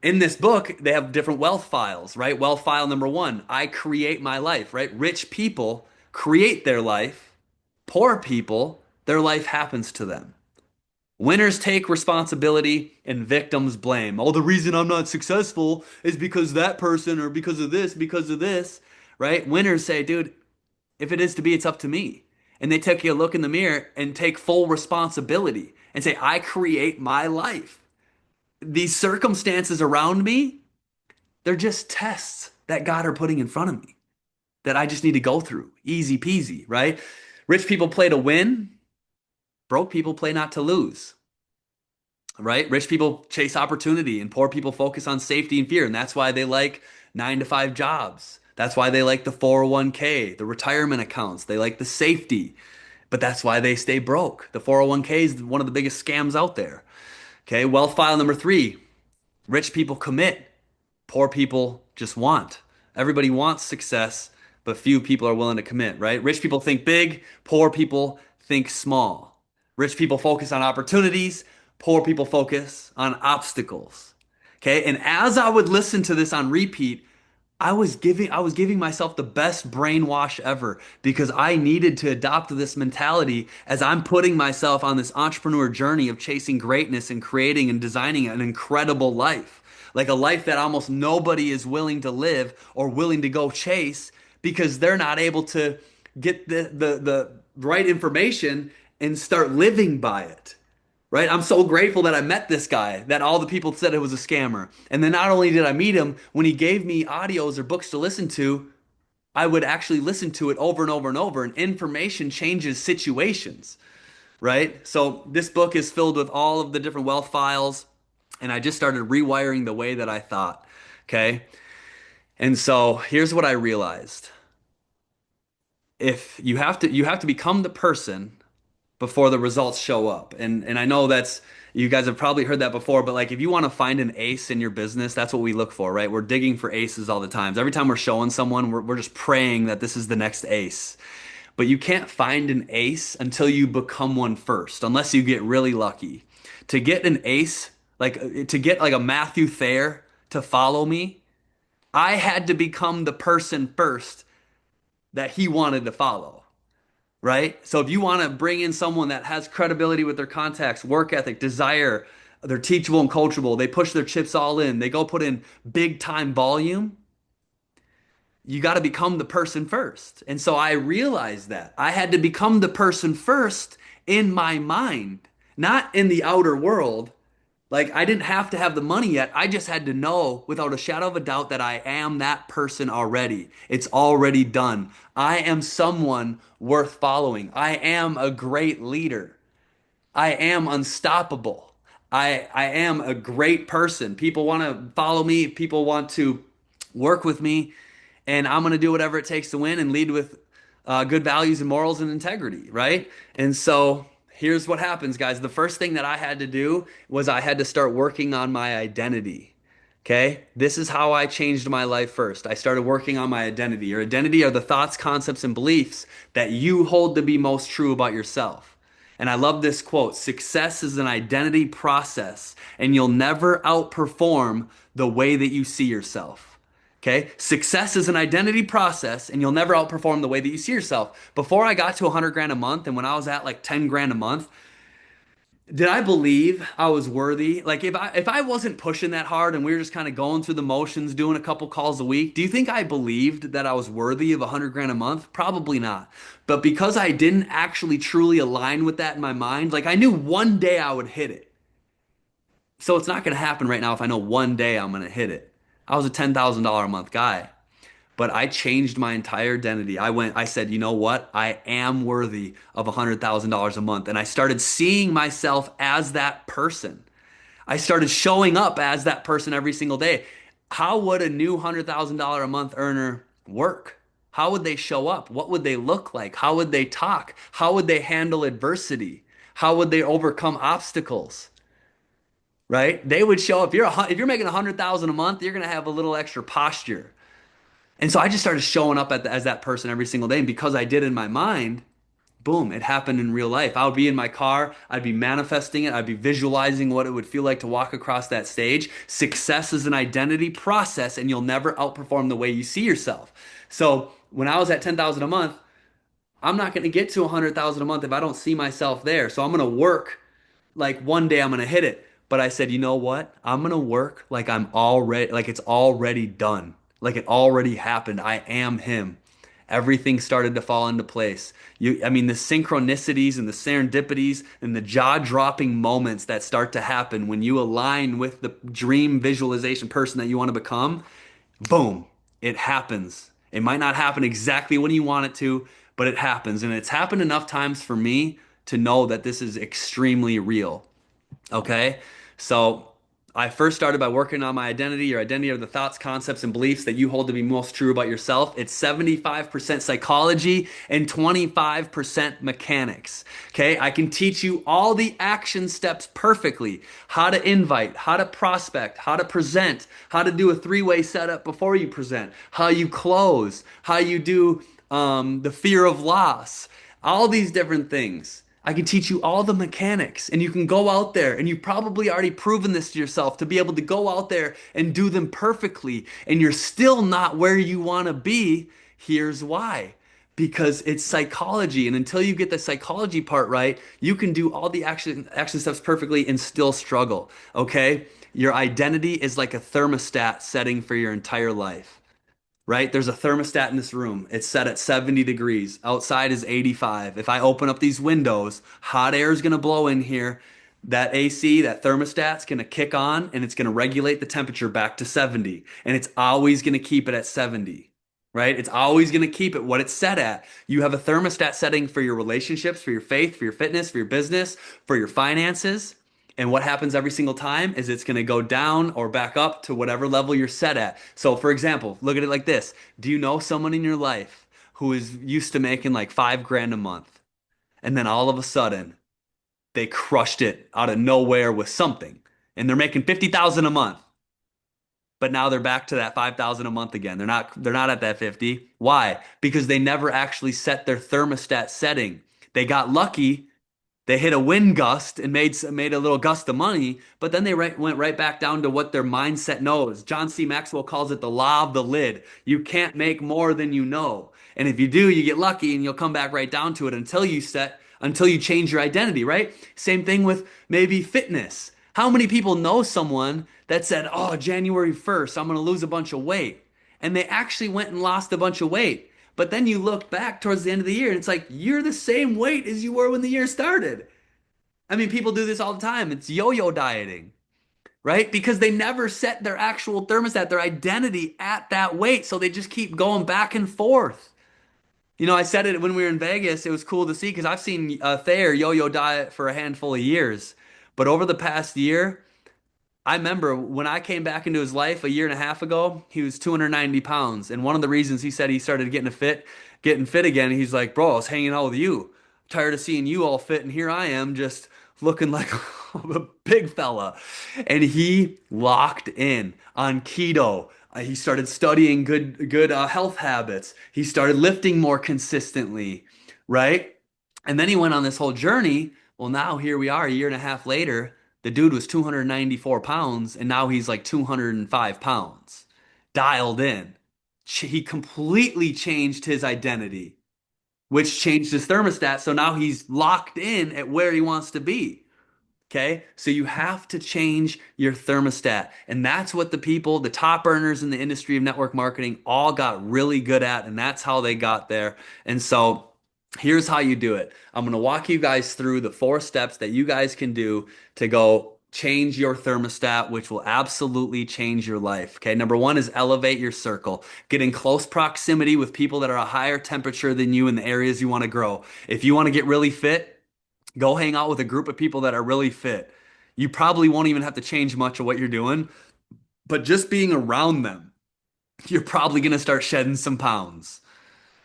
in this book, they have different wealth files, right? Wealth file number one, I create my life, right? Rich people create their life. Poor people, their life happens to them. Winners take responsibility and victims blame. Oh, the reason I'm not successful is because that person or because of this, right? Winners say, dude, if it is to be, it's up to me. And they take a look in the mirror and take full responsibility and say, I create my life. These circumstances around me, they're just tests that God are putting in front of me that I just need to go through. Easy peasy, right? Rich people play to win, broke people play not to lose, right? Rich people chase opportunity and poor people focus on safety and fear. And that's why they like 9 to 5 jobs. That's why they like the 401k, the retirement accounts. They like the safety, but that's why they stay broke. The 401k is one of the biggest scams out there. Okay, wealth file number three, rich people commit. Poor people just want. Everybody wants success, but few people are willing to commit, right? Rich people think big, poor people think small. Rich people focus on opportunities, poor people focus on obstacles. Okay? And as I would listen to this on repeat, I was giving myself the best brainwash ever because I needed to adopt this mentality as I'm putting myself on this entrepreneur journey of chasing greatness and creating and designing an incredible life. Like a life that almost nobody is willing to live or willing to go chase because they're not able to get the right information and start living by it. Right? I'm so grateful that I met this guy, that all the people said it was a scammer. And then not only did I meet him, when he gave me audios or books to listen to, I would actually listen to it over and over and over, and information changes situations, right? So this book is filled with all of the different wealth files, and I just started rewiring the way that I thought, okay? And so here's what I realized. If you have to become the person before the results show up. And I know that's you guys have probably heard that before, but like if you want to find an ace in your business, that's what we look for, right? We're digging for aces all the time. Every time we're showing someone, we're just praying that this is the next ace. But you can't find an ace until you become one first, unless you get really lucky. To get an ace, like to get like a Matthew Thayer to follow me, I had to become the person first that he wanted to follow. Right? So if you want to bring in someone that has credibility with their contacts, work ethic, desire, they're teachable and coachable, they push their chips all in, they go put in big time volume, you got to become the person first. And so I realized that I had to become the person first in my mind, not in the outer world. Like I didn't have to have the money yet. I just had to know without a shadow of a doubt that I am that person already. It's already done. I am someone worth following. I am a great leader. I am unstoppable. I am a great person. People want to follow me. People want to work with me, and I'm going to do whatever it takes to win and lead with good values and morals and integrity, right? And so here's what happens, guys. The first thing that I had to do was I had to start working on my identity. Okay, this is how I changed my life first. I started working on my identity. Your identity are the thoughts, concepts, and beliefs that you hold to be most true about yourself. And I love this quote: success is an identity process, and you'll never outperform the way that you see yourself. Okay? Success is an identity process, and you'll never outperform the way that you see yourself. Before I got to 100 grand a month, and when I was at like 10 grand a month, did I believe I was worthy? Like if I wasn't pushing that hard and we were just kind of going through the motions, doing a couple calls a week, do you think I believed that I was worthy of 100 grand a month? Probably not. But because I didn't actually truly align with that in my mind, like I knew one day I would hit it. So it's not going to happen right now if I know one day I'm going to hit it. I was a $10,000 a month guy. But I changed my entire identity. I said, you know what? I am worthy of $100,000 a month. And I started seeing myself as that person. I started showing up as that person every single day. How would a new $100,000 a month earner work? How would they show up? What would they look like? How would they talk? How would they handle adversity? How would they overcome obstacles? Right? They would show up. If you're making 100,000 a month, you're going to have a little extra posture. And so I just started showing up as that person every single day. And because I did in my mind, boom, it happened in real life. I would be in my car, I'd be manifesting it, I'd be visualizing what it would feel like to walk across that stage. Success is an identity process, and you'll never outperform the way you see yourself. So when I was at 10,000 a month, I'm not going to get to 100,000 a month if I don't see myself there. So I'm going to work like one day I'm gonna hit it. But I said, you know what? I'm gonna work like like it's already done. Like it already happened. I am him. Everything started to fall into place. I mean, the synchronicities and the serendipities and the jaw-dropping moments that start to happen when you align with the dream visualization person that you want to become, boom, it happens. It might not happen exactly when you want it to, but it happens. And it's happened enough times for me to know that this is extremely real. Okay. So I first started by working on my identity. Your identity are the thoughts, concepts, and beliefs that you hold to be most true about yourself. It's 75% psychology and 25% mechanics. Okay. I can teach you all the action steps perfectly: how to invite, how to prospect, how to present, how to do a three-way setup before you present, how you close, how you do the fear of loss, all these different things. I can teach you all the mechanics, and you can go out there, and you've probably already proven this to yourself to be able to go out there and do them perfectly, and you're still not where you want to be. Here's why. Because it's psychology, and until you get the psychology part right, you can do all the action steps perfectly and still struggle. Okay? Your identity is like a thermostat setting for your entire life, right? There's a thermostat in this room. It's set at 70 degrees. Outside is 85. If I open up these windows, hot air is going to blow in here. That AC, that thermostat's going to kick on, and it's going to regulate the temperature back to 70. And it's always going to keep it at 70, right? It's always going to keep it what it's set at. You have a thermostat setting for your relationships, for your faith, for your fitness, for your business, for your finances. And what happens every single time is it's going to go down or back up to whatever level you're set at. So, for example, look at it like this. Do you know someone in your life who is used to making like 5 grand a month, and then all of a sudden they crushed it out of nowhere with something, and they're making 50,000 a month, but now they're back to that 5,000 a month again. They're not at that 50. Why? Because they never actually set their thermostat setting. They got lucky, they hit a wind gust and made a little gust of money, but then they went right back down to what their mindset knows. John C. Maxwell calls it the law of the lid. You can't make more than you know. And if you do, you get lucky and you'll come back right down to it until you change your identity, right? Same thing with maybe fitness. How many people know someone that said, "Oh, January 1st, I'm going to lose a bunch of weight." And they actually went and lost a bunch of weight. But then you look back towards the end of the year and it's like you're the same weight as you were when the year started. I mean, people do this all the time. It's yo-yo dieting. right? Because they never set their actual thermostat, their identity at that weight. So they just keep going back and forth. I said it when we were in Vegas. It was cool to see because I've seen Thayer yo-yo diet for a handful of years. But over the past year, I remember when I came back into his life a year and a half ago, he was 290 pounds. And one of the reasons he said he started getting fit again, he's like, bro, I was hanging out with you. Tired of seeing you all fit, and here I am just looking like a big fella. And he locked in on keto. He started studying good health habits. He started lifting more consistently, right? And then he went on this whole journey. Well, now here we are a year and a half later. The dude was 294 pounds, and now he's like 205 pounds, dialed in. He completely changed his identity, which changed his thermostat. So now he's locked in at where he wants to be. Okay. So you have to change your thermostat. And that's what the people, the top earners in the industry of network marketing, all got really good at. And that's how they got there. And so here's how you do it. I'm going to walk you guys through the 4 steps that you guys can do to go change your thermostat, which will absolutely change your life. Okay. Number 1 is elevate your circle. Get in close proximity with people that are a higher temperature than you in the areas you want to grow. If you want to get really fit, go hang out with a group of people that are really fit. You probably won't even have to change much of what you're doing, but just being around them, you're probably going to start shedding some pounds,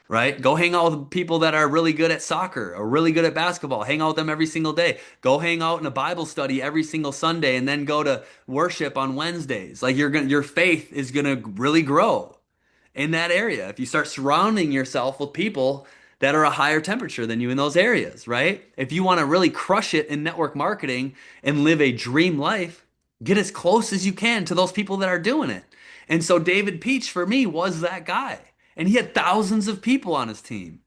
right? Go hang out with people that are really good at soccer or really good at basketball. Hang out with them every single day. Go hang out in a Bible study every single Sunday and then go to worship on Wednesdays. Like your faith is going to really grow in that area if you start surrounding yourself with people that are a higher temperature than you in those areas, right? If you want to really crush it in network marketing and live a dream life, get as close as you can to those people that are doing it. And so David Peach for me was that guy. And he had thousands of people on his team.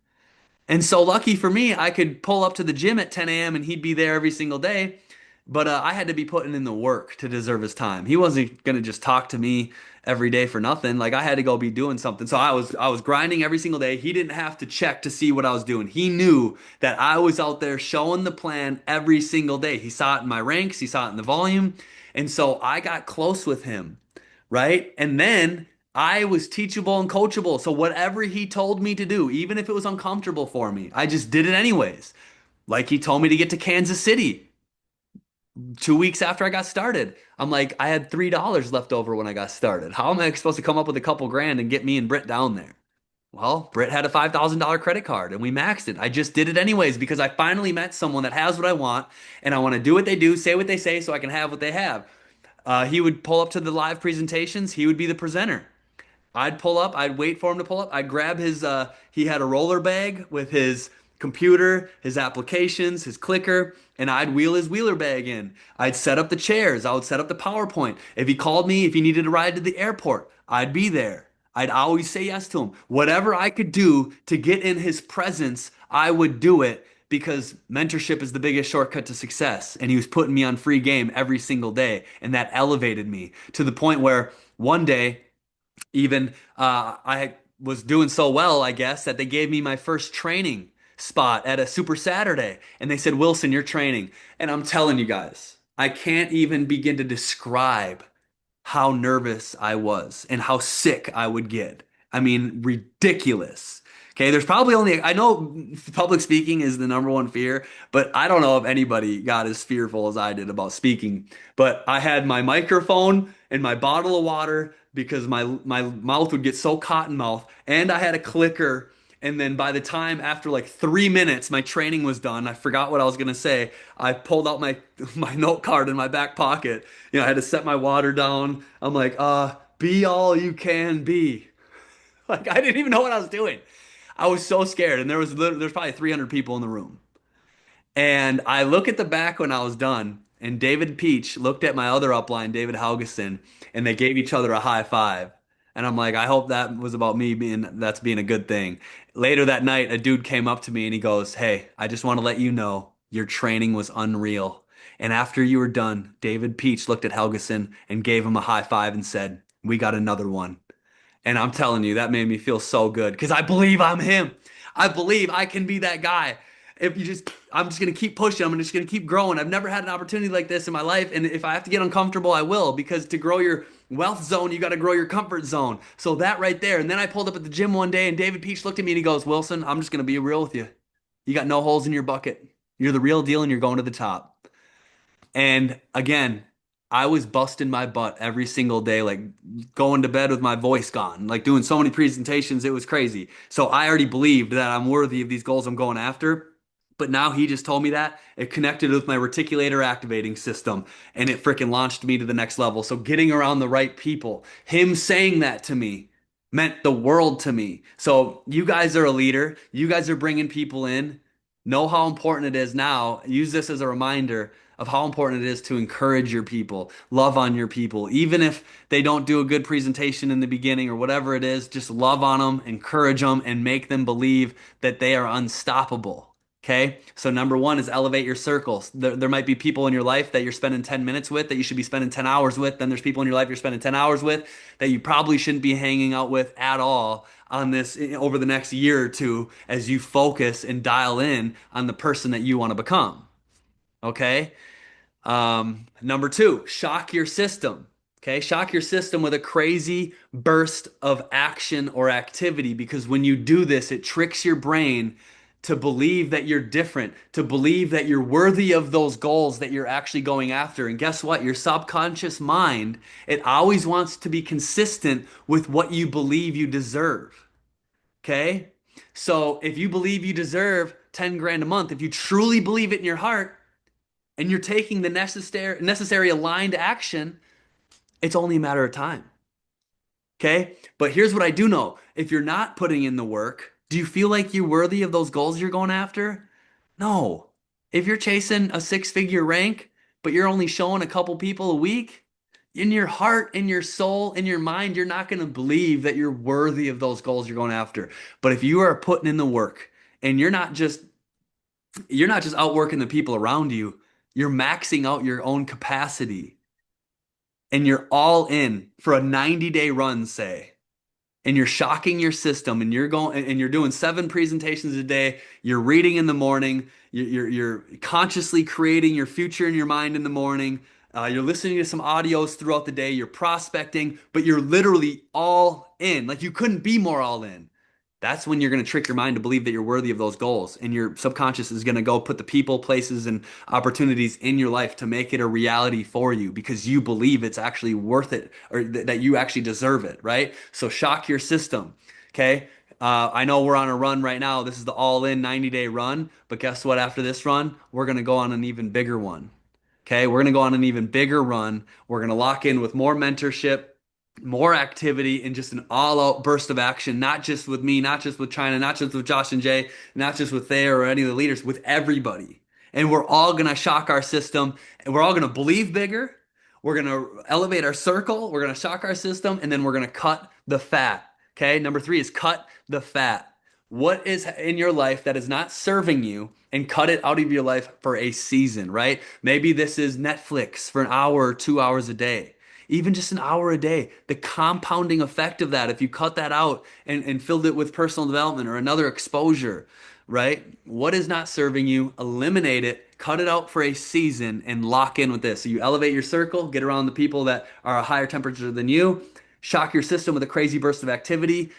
And so lucky for me, I could pull up to the gym at 10 a.m. and he'd be there every single day. But I had to be putting in the work to deserve his time. He wasn't going to just talk to me every day for nothing. Like I had to go be doing something. So I was grinding every single day. He didn't have to check to see what I was doing. He knew that I was out there showing the plan every single day. He saw it in my ranks, he saw it in the volume. And so I got close with him, right? And then I was teachable and coachable. So whatever he told me to do, even if it was uncomfortable for me, I just did it anyways. Like he told me to get to Kansas City 2 weeks after I got started. I'm like, I had $3 left over when I got started. How am I supposed to come up with a couple grand and get me and Britt down there? Well, Britt had a $5,000 credit card and we maxed it. I just did it anyways because I finally met someone that has what I want and I want to do what they do, say what they say so I can have what they have. He would pull up to the live presentations. He would be the presenter. I'd pull up, I'd wait for him to pull up. I'd grab he had a roller bag with his computer, his applications, his clicker, and I'd wheel his wheeler bag in. I'd set up the chairs, I would set up the PowerPoint. If he called me, if he needed a ride to the airport, I'd be there. I'd always say yes to him. Whatever I could do to get in his presence, I would do it because mentorship is the biggest shortcut to success. And he was putting me on free game every single day. And that elevated me to the point where one day, even I was doing so well, I guess, that they gave me my first training spot at a Super Saturday. And they said, Wilson, you're training. And I'm telling you guys, I can't even begin to describe how nervous I was and how sick I would get. I mean, ridiculous. Okay, there's probably only, I know public speaking is the number one fear, but I don't know if anybody got as fearful as I did about speaking. But I had my microphone and my bottle of water because my mouth would get so cotton mouth, and I had a clicker. And then by the time after like 3 minutes, my training was done. I forgot what I was gonna say. I pulled out my my note card in my back pocket. I had to set my water down. I'm like, be all you can be. Like I didn't even know what I was doing. I was so scared, and there's probably 300 people in the room. And I look at the back when I was done, and David Peach looked at my other upline, David Helgeson, and they gave each other a high five. And I'm like, I hope that was about me being a good thing. Later that night, a dude came up to me and he goes, Hey, I just want to let you know your training was unreal. And after you were done, David Peach looked at Helgeson and gave him a high five and said, We got another one. And I'm telling you, that made me feel so good because I believe I'm him. I believe I can be that guy. if you just, I'm just gonna keep pushing. I'm just gonna keep growing. I've never had an opportunity like this in my life, and if I have to get uncomfortable, I will. Because to grow your wealth zone, you got to grow your comfort zone. So that right there. And then I pulled up at the gym one day, and David Peach looked at me and he goes, "Wilson, I'm just gonna be real with you. You got no holes in your bucket. You're the real deal, and you're going to the top." And again, I was busting my butt every single day, like going to bed with my voice gone, like doing so many presentations. It was crazy. So I already believed that I'm worthy of these goals I'm going after. But now he just told me that it connected with my reticulator activating system and it freaking launched me to the next level. So getting around the right people, him saying that to me meant the world to me. So you guys are a leader. You guys are bringing people in. Know how important it is now. Use this as a reminder of how important it is to encourage your people, love on your people. Even if they don't do a good presentation in the beginning or whatever it is, just love on them, encourage them, and make them believe that they are unstoppable. Okay. So number one is elevate your circles. There might be people in your life that you're spending 10 minutes with that you should be spending 10 hours with. Then there's people in your life you're spending 10 hours with that you probably shouldn't be hanging out with at all on this over the next year or two as you focus and dial in on the person that you want to become. Okay. Number two, shock your system. Okay, shock your system with a crazy burst of action or activity because when you do this, it tricks your brain to believe that you're different, to believe that you're worthy of those goals that you're actually going after. And guess what? Your subconscious mind, it always wants to be consistent with what you believe you deserve. Okay? So if you believe you deserve 10 grand a month, if you truly believe it in your heart, and you're taking the necessary aligned action, it's only a matter of time. Okay? But here's what I do know. If you're not putting in the work, do you feel like you're worthy of those goals you're going after? No. If you're chasing a six-figure rank, but you're only showing a couple people a week, in your heart, in your soul, in your mind, you're not going to believe that you're worthy of those goals you're going after. But if you are putting in the work and you're not just outworking the people around you, you're maxing out your own capacity and you're all in for a 90-day run, say, and you're shocking your system and you're going and you're doing 7 presentations a day, you're reading in the morning, you're consciously creating your future in your mind in the morning. You're listening to some audios throughout the day, you're prospecting, but you're literally all in. Like you couldn't be more all in. That's when you're going to trick your mind to believe that you're worthy of those goals. And your subconscious is going to go put the people, places, and opportunities in your life to make it a reality for you because you believe it's actually worth it or that you actually deserve it, right? So shock your system. Okay. I know we're on a run right now. This is the all in 90-day run. But guess what? After this run, we're going to go on an even bigger one. Okay. We're going to go on an even bigger run. We're going to lock in with more mentorship, more activity, and just an all-out burst of action, not just with me, not just with China, not just with Josh and Jay, not just with Thayer or any of the leaders, with everybody. And we're all gonna shock our system, and we're all gonna believe bigger. We're gonna elevate our circle. We're gonna shock our system, and then we're gonna cut the fat. Okay. Number three is cut the fat. What is in your life that is not serving you, and cut it out of your life for a season, right? Maybe this is Netflix for an hour or 2 hours a day, even just an hour a day. The compounding effect of that, if you cut that out and filled it with personal development or another exposure, right? What is not serving you, eliminate it, cut it out for a season, and lock in with this. So you elevate your circle, get around the people that are a higher temperature than you, shock your system with a crazy burst of activity,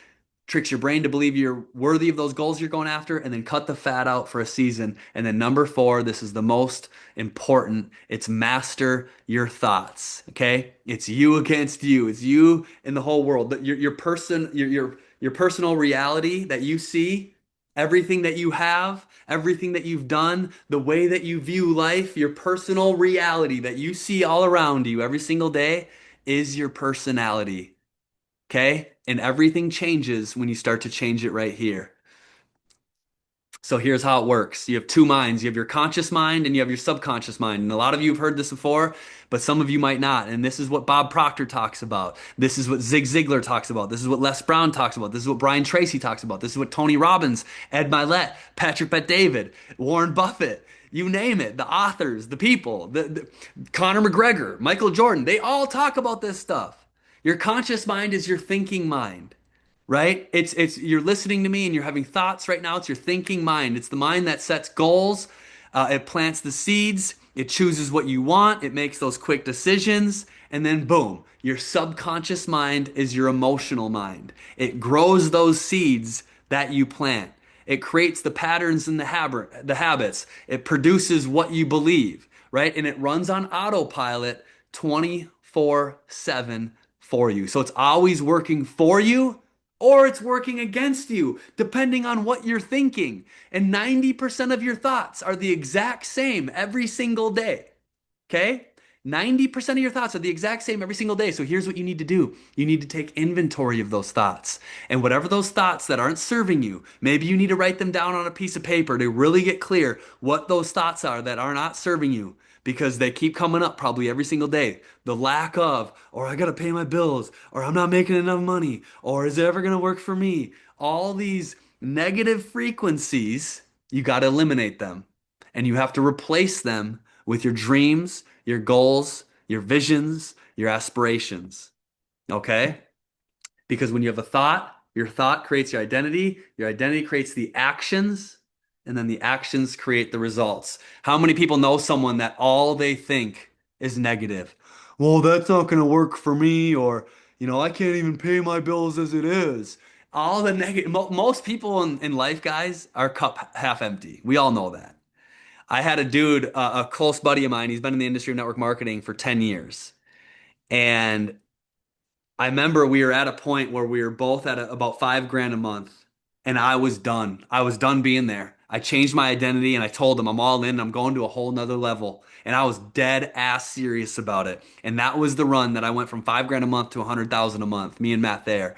tricks your brain to believe you're worthy of those goals you're going after, and then cut the fat out for a season. And then number four, this is the most important. It's master your thoughts. Okay. It's you against you. It's you and the whole world. Your personal reality that you see, everything that you have, everything that you've done, the way that you view life, your personal reality that you see all around you every single day is your personality. Okay? And everything changes when you start to change it right here. So here's how it works. You have two minds. You have your conscious mind and you have your subconscious mind. And a lot of you have heard this before, but some of you might not. And this is what Bob Proctor talks about. This is what Zig Ziglar talks about. This is what Les Brown talks about. This is what Brian Tracy talks about. This is what Tony Robbins, Ed Mylett, Patrick Bet-David, Warren Buffett, you name it, the authors, the people, the Conor McGregor, Michael Jordan, they all talk about this stuff. Your conscious mind is your thinking mind. right? It's you're listening to me and you're having thoughts right now. It's your thinking mind. It's the mind that sets goals. It plants the seeds. It chooses what you want. It makes those quick decisions. And then boom, your subconscious mind is your emotional mind. It grows those seeds that you plant. It creates the patterns and the habits. It produces what you believe, right? And it runs on autopilot 24/7 for you. So it's always working for you or it's working against you, depending on what you're thinking. And 90% of your thoughts are the exact same every single day. Okay? 90% of your thoughts are the exact same every single day. So here's what you need to do. You need to take inventory of those thoughts. And whatever those thoughts that aren't serving you, maybe you need to write them down on a piece of paper to really get clear what those thoughts are that are not serving you because they keep coming up probably every single day. The lack of, or I got to pay my bills, or I'm not making enough money, or is it ever going to work for me? All these negative frequencies, you got to eliminate them. And you have to replace them with your dreams, your goals, your visions, your aspirations. Okay? Because when you have a thought, your thought creates your identity creates the actions, and then the actions create the results. How many people know someone that all they think is negative? Well, that's not going to work for me, or, I can't even pay my bills as it is. All the negative, most people in life, guys, are cup half empty. We all know that. I had a dude, a close buddy of mine, he's been in the industry of network marketing for 10 years. And I remember we were at a point where we were both at about 5 grand a month, and I was done. I was done being there. I changed my identity and I told him I'm all in. I'm going to a whole nother level. And I was dead ass serious about it. And that was the run that I went from 5 grand a month to 100,000 a month, me and Matt there.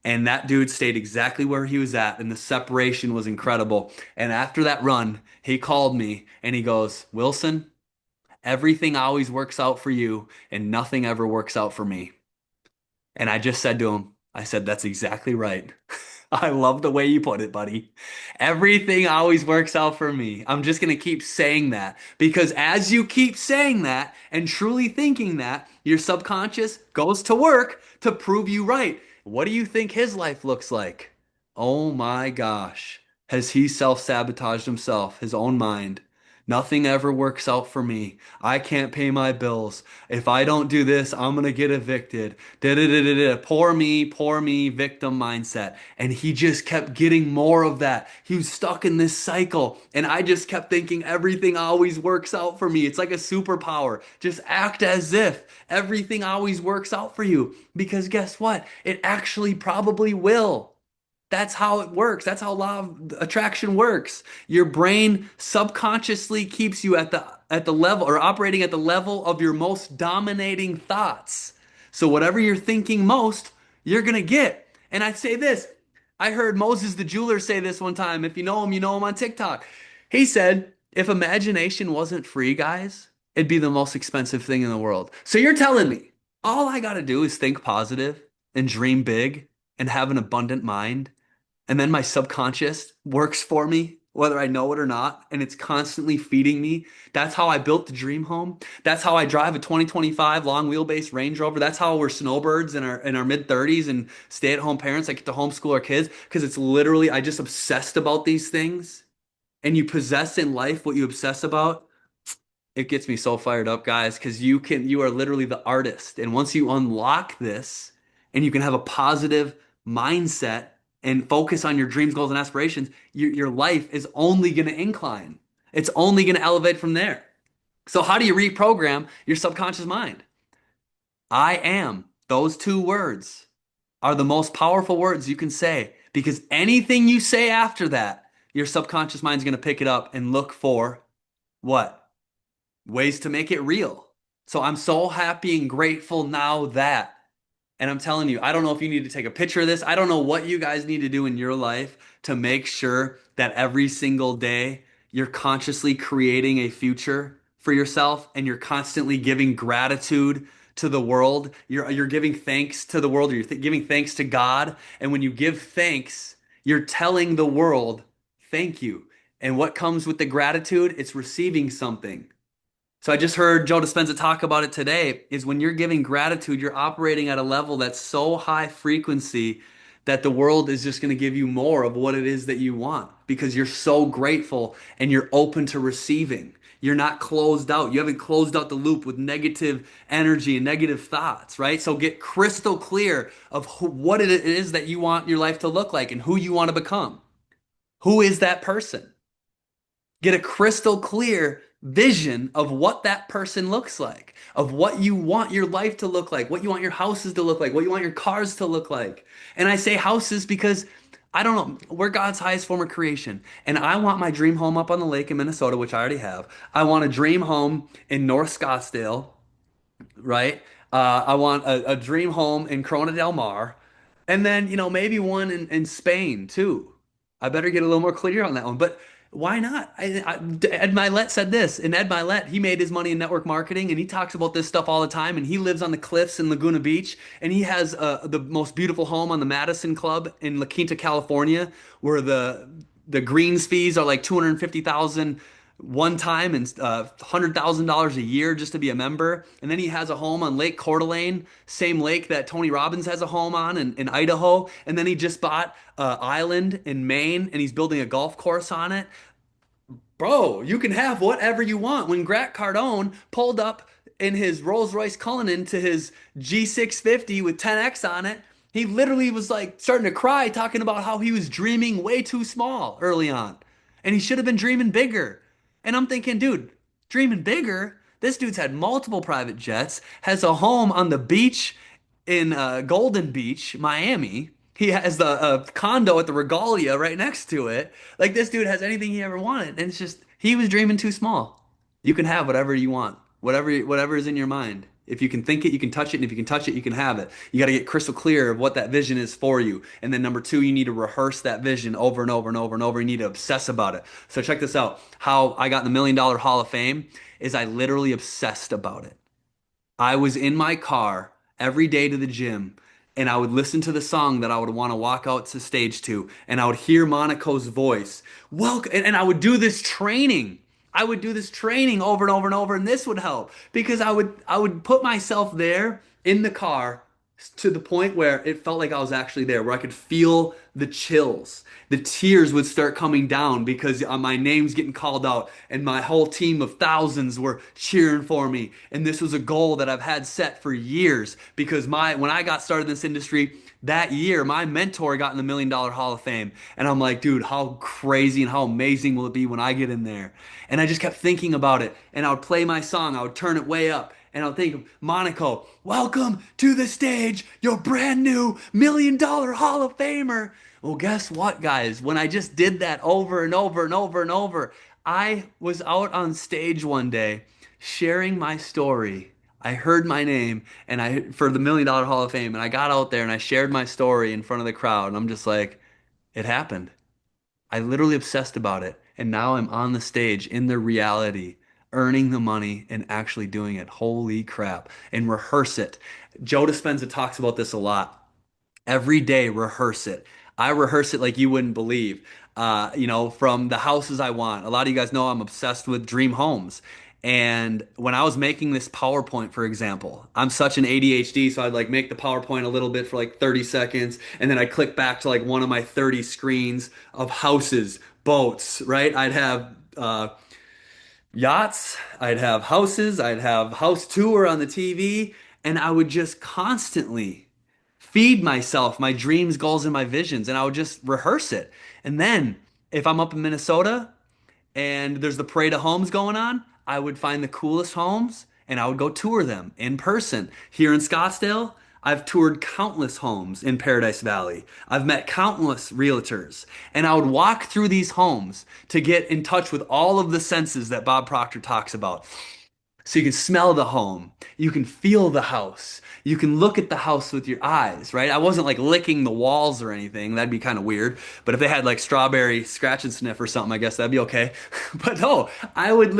And that dude stayed exactly where he was at, and the separation was incredible. And after that run, he called me and he goes, Wilson, everything always works out for you, and nothing ever works out for me. And I just said to him, I said, that's exactly right. I love the way you put it, buddy. Everything always works out for me. I'm just going to keep saying that because as you keep saying that and truly thinking that, your subconscious goes to work to prove you right. What do you think his life looks like? Oh my gosh. Has he self-sabotaged himself, his own mind? Nothing ever works out for me. I can't pay my bills. If I don't do this, I'm gonna get evicted. Da da da da da. Poor me, victim mindset. And he just kept getting more of that. He was stuck in this cycle. And I just kept thinking everything always works out for me. It's like a superpower. Just act as if everything always works out for you. Because guess what? It actually probably will. That's how it works. That's how law of attraction works. Your brain subconsciously keeps you at the level or operating at the level of your most dominating thoughts. So whatever you're thinking most, you're gonna get. And I'd say this. I heard Moses the jeweler say this one time. If you know him on TikTok. He said, if imagination wasn't free, guys, it'd be the most expensive thing in the world. So you're telling me all I gotta do is think positive and dream big and have an abundant mind and then my subconscious works for me, whether I know it or not, and it's constantly feeding me. That's how I built the dream home. That's how I drive a 2025 long wheelbase Range Rover. That's how we're snowbirds in our mid 30s and stay-at-home parents. I get to homeschool our kids because it's literally I just obsessed about these things. And you possess in life what you obsess about. It gets me so fired up, guys, because you are literally the artist. And once you unlock this and you can have a positive mindset and focus on your dreams, goals, and aspirations, your life is only going to incline. It's only going to elevate from there. So how do you reprogram your subconscious mind? I am. Those two words are the most powerful words you can say because anything you say after that, your subconscious mind's going to pick it up and look for what? Ways to make it real. So I'm so happy and grateful now that. And I'm telling you, I don't know if you need to take a picture of this. I don't know what you guys need to do in your life to make sure that every single day you're consciously creating a future for yourself and you're constantly giving gratitude to the world. You're giving thanks to the world, or giving thanks to God. And when you give thanks, you're telling the world, thank you. And what comes with the gratitude? It's receiving something. So I just heard Joe Dispenza talk about it today, is when you're giving gratitude, you're operating at a level that's so high frequency that the world is just going to give you more of what it is that you want because you're so grateful and you're open to receiving. You're not closed out. You haven't closed out the loop with negative energy and negative thoughts, right? So get crystal clear of what it is that you want your life to look like and who you want to become. Who is that person? Get a crystal clear vision of what that person looks like, of what you want your life to look like, what you want your houses to look like, what you want your cars to look like. And I say houses because I don't know, we're God's highest form of creation. And I want my dream home up on the lake in Minnesota, which I already have. I want a dream home in North Scottsdale, right? I want a dream home in Corona del Mar, and then maybe one in Spain too. I better get a little more clear on that one. But why not? Ed Milet said this, and Ed Milet, he made his money in network marketing, and he talks about this stuff all the time. And he lives on the cliffs in Laguna Beach, and he has the most beautiful home on the Madison Club in La Quinta, California, where the greens fees are like 250,000 one time and $100,000 a year just to be a member. And then he has a home on Lake Coeur d'Alene, same lake that Tony Robbins has a home on in Idaho. And then he just bought an island in Maine and he's building a golf course on it. Bro, you can have whatever you want. When Grant Cardone pulled up in his Rolls-Royce Cullinan to his G650 with 10X on it, he literally was like starting to cry, talking about how he was dreaming way too small early on. And he should have been dreaming bigger. And I'm thinking, dude, dreaming bigger? This dude's had multiple private jets, has a home on the beach in Golden Beach, Miami. He has the condo at the Regalia right next to it. Like this dude has anything he ever wanted, and it's just he was dreaming too small. You can have whatever you want, whatever is in your mind. If you can think it, you can touch it, and if you can touch it, you can have it. You got to get crystal clear of what that vision is for you. And then number two, you need to rehearse that vision over and over and over and over. You need to obsess about it. So check this out. How I got in the $1 Million Hall of Fame is I literally obsessed about it. I was in my car every day to the gym and I would listen to the song that I would want to walk out to stage to and I would hear Monaco's voice. Welcome, and I would do this training. I would do this training over and over and over and this would help because I would put myself there in the car to the point where it felt like I was actually there, where I could feel the chills. The tears would start coming down because my name's getting called out, and my whole team of thousands were cheering for me. And this was a goal that I've had set for years because when I got started in this industry, that year, my mentor got in the $1 Million Hall of Fame. And I'm like, dude, how crazy and how amazing will it be when I get in there? And I just kept thinking about it. And I would play my song, I would turn it way up. And I'll think of Monaco, welcome to the stage, your brand new $1 Million Hall of Famer. Well, guess what, guys? When I just did that over and over and over and over, I was out on stage one day sharing my story. I heard my name and I for the $1 Million Hall of Fame, and I got out there and I shared my story in front of the crowd, and I'm just like, it happened. I literally obsessed about it, and now I'm on the stage in the reality, earning the money and actually doing it. Holy crap. And rehearse it. Joe Dispenza talks about this a lot. Every day, rehearse it. I rehearse it like you wouldn't believe. From the houses I want. A lot of you guys know I'm obsessed with dream homes. And when I was making this PowerPoint, for example, I'm such an ADHD, so I'd like make the PowerPoint a little bit for like 30 seconds, and then I'd click back to like one of my 30 screens of houses, boats, right? I'd have yachts, I'd have houses, I'd have house tour on the TV, and I would just constantly feed myself my dreams, goals, and my visions, and I would just rehearse it. And then if I'm up in Minnesota and there's the parade of homes going on, I would find the coolest homes and I would go tour them in person. Here in Scottsdale, I've toured countless homes in Paradise Valley. I've met countless realtors, and I would walk through these homes to get in touch with all of the senses that Bob Proctor talks about. So you can smell the home, you can feel the house, you can look at the house with your eyes, right? I wasn't like licking the walls or anything. That'd be kind of weird. But if they had like strawberry scratch and sniff or something, I guess that'd be okay. But no, I would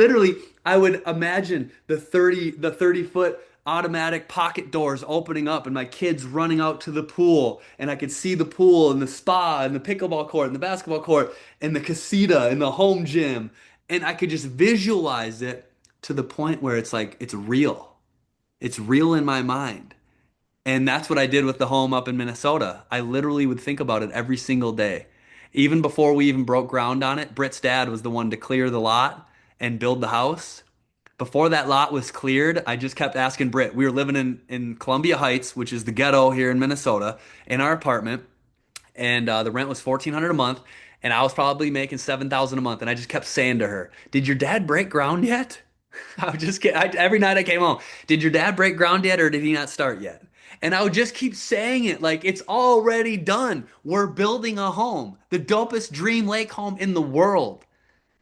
imagine the 30-foot automatic pocket doors opening up and my kids running out to the pool, and I could see the pool and the spa and the pickleball court and the basketball court and the casita and the home gym, and I could just visualize it to the point where it's like it's real in my mind. And that's what I did with the home up in Minnesota. I literally would think about it every single day. Even before we even broke ground on it, Britt's dad was the one to clear the lot and build the house. Before that lot was cleared, I just kept asking Britt. We were living in Columbia Heights, which is the ghetto here in Minnesota, in our apartment, and the rent was 1,400 a month, and I was probably making 7,000 a month. And I just kept saying to her, "Did your dad break ground yet?" I would just get every night I came home. "Did your dad break ground yet, or did he not start yet?" And I would just keep saying it like it's already done. We're building a home, the dopest dream lake home in the world.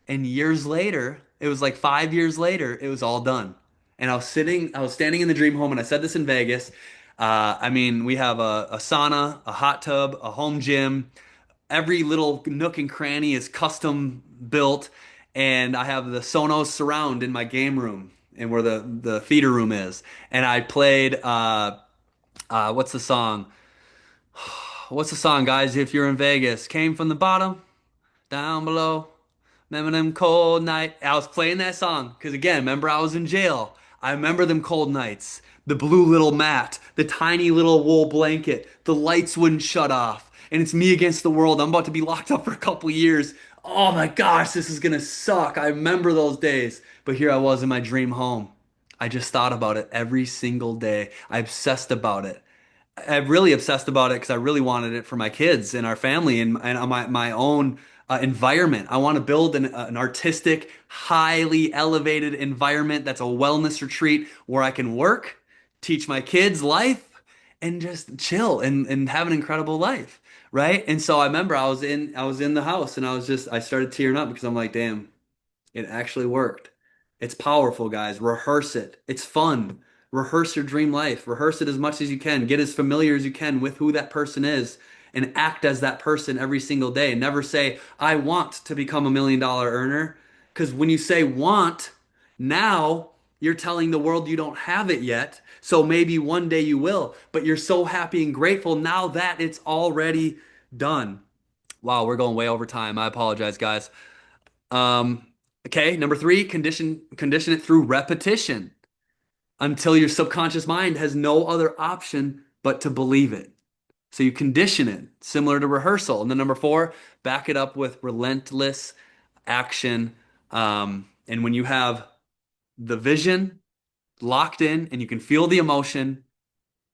And years later, it was like 5 years later, it was all done. And I was standing in the dream home, and I said this in Vegas. I mean, we have a sauna, a hot tub, a home gym. Every little nook and cranny is custom built, and I have the Sonos surround in my game room and where the theater room is. And I played what's the song? What's the song, guys? If you're in Vegas, came from the bottom, down below. Remember them cold night? I was playing that song because again, remember I was in jail. I remember them cold nights. The blue little mat, the tiny little wool blanket, the lights wouldn't shut off, and it's me against the world. I'm about to be locked up for a couple years. Oh my gosh, this is gonna suck. I remember those days. But here I was in my dream home. I just thought about it every single day. I obsessed about it. I really obsessed about it because I really wanted it for my kids and our family and my own environment. I want to build an artistic, highly elevated environment that's a wellness retreat where I can work, teach my kids life, and just chill and have an incredible life, right? And so I remember I was in the house and I started tearing up because I'm like, damn, it actually worked. It's powerful, guys. Rehearse it. It's fun. Rehearse your dream life. Rehearse it as much as you can. Get as familiar as you can with who that person is and act as that person every single day. Never say, "I want to become $1 million earner." Because when you say want, now you're telling the world you don't have it yet. So maybe one day you will. But you're so happy and grateful now that it's already done. Wow, we're going way over time. I apologize, guys. Um, okay, number three, condition it through repetition until your subconscious mind has no other option but to believe it. So you condition it, similar to rehearsal. And then number four, back it up with relentless action. And when you have the vision locked in and you can feel the emotion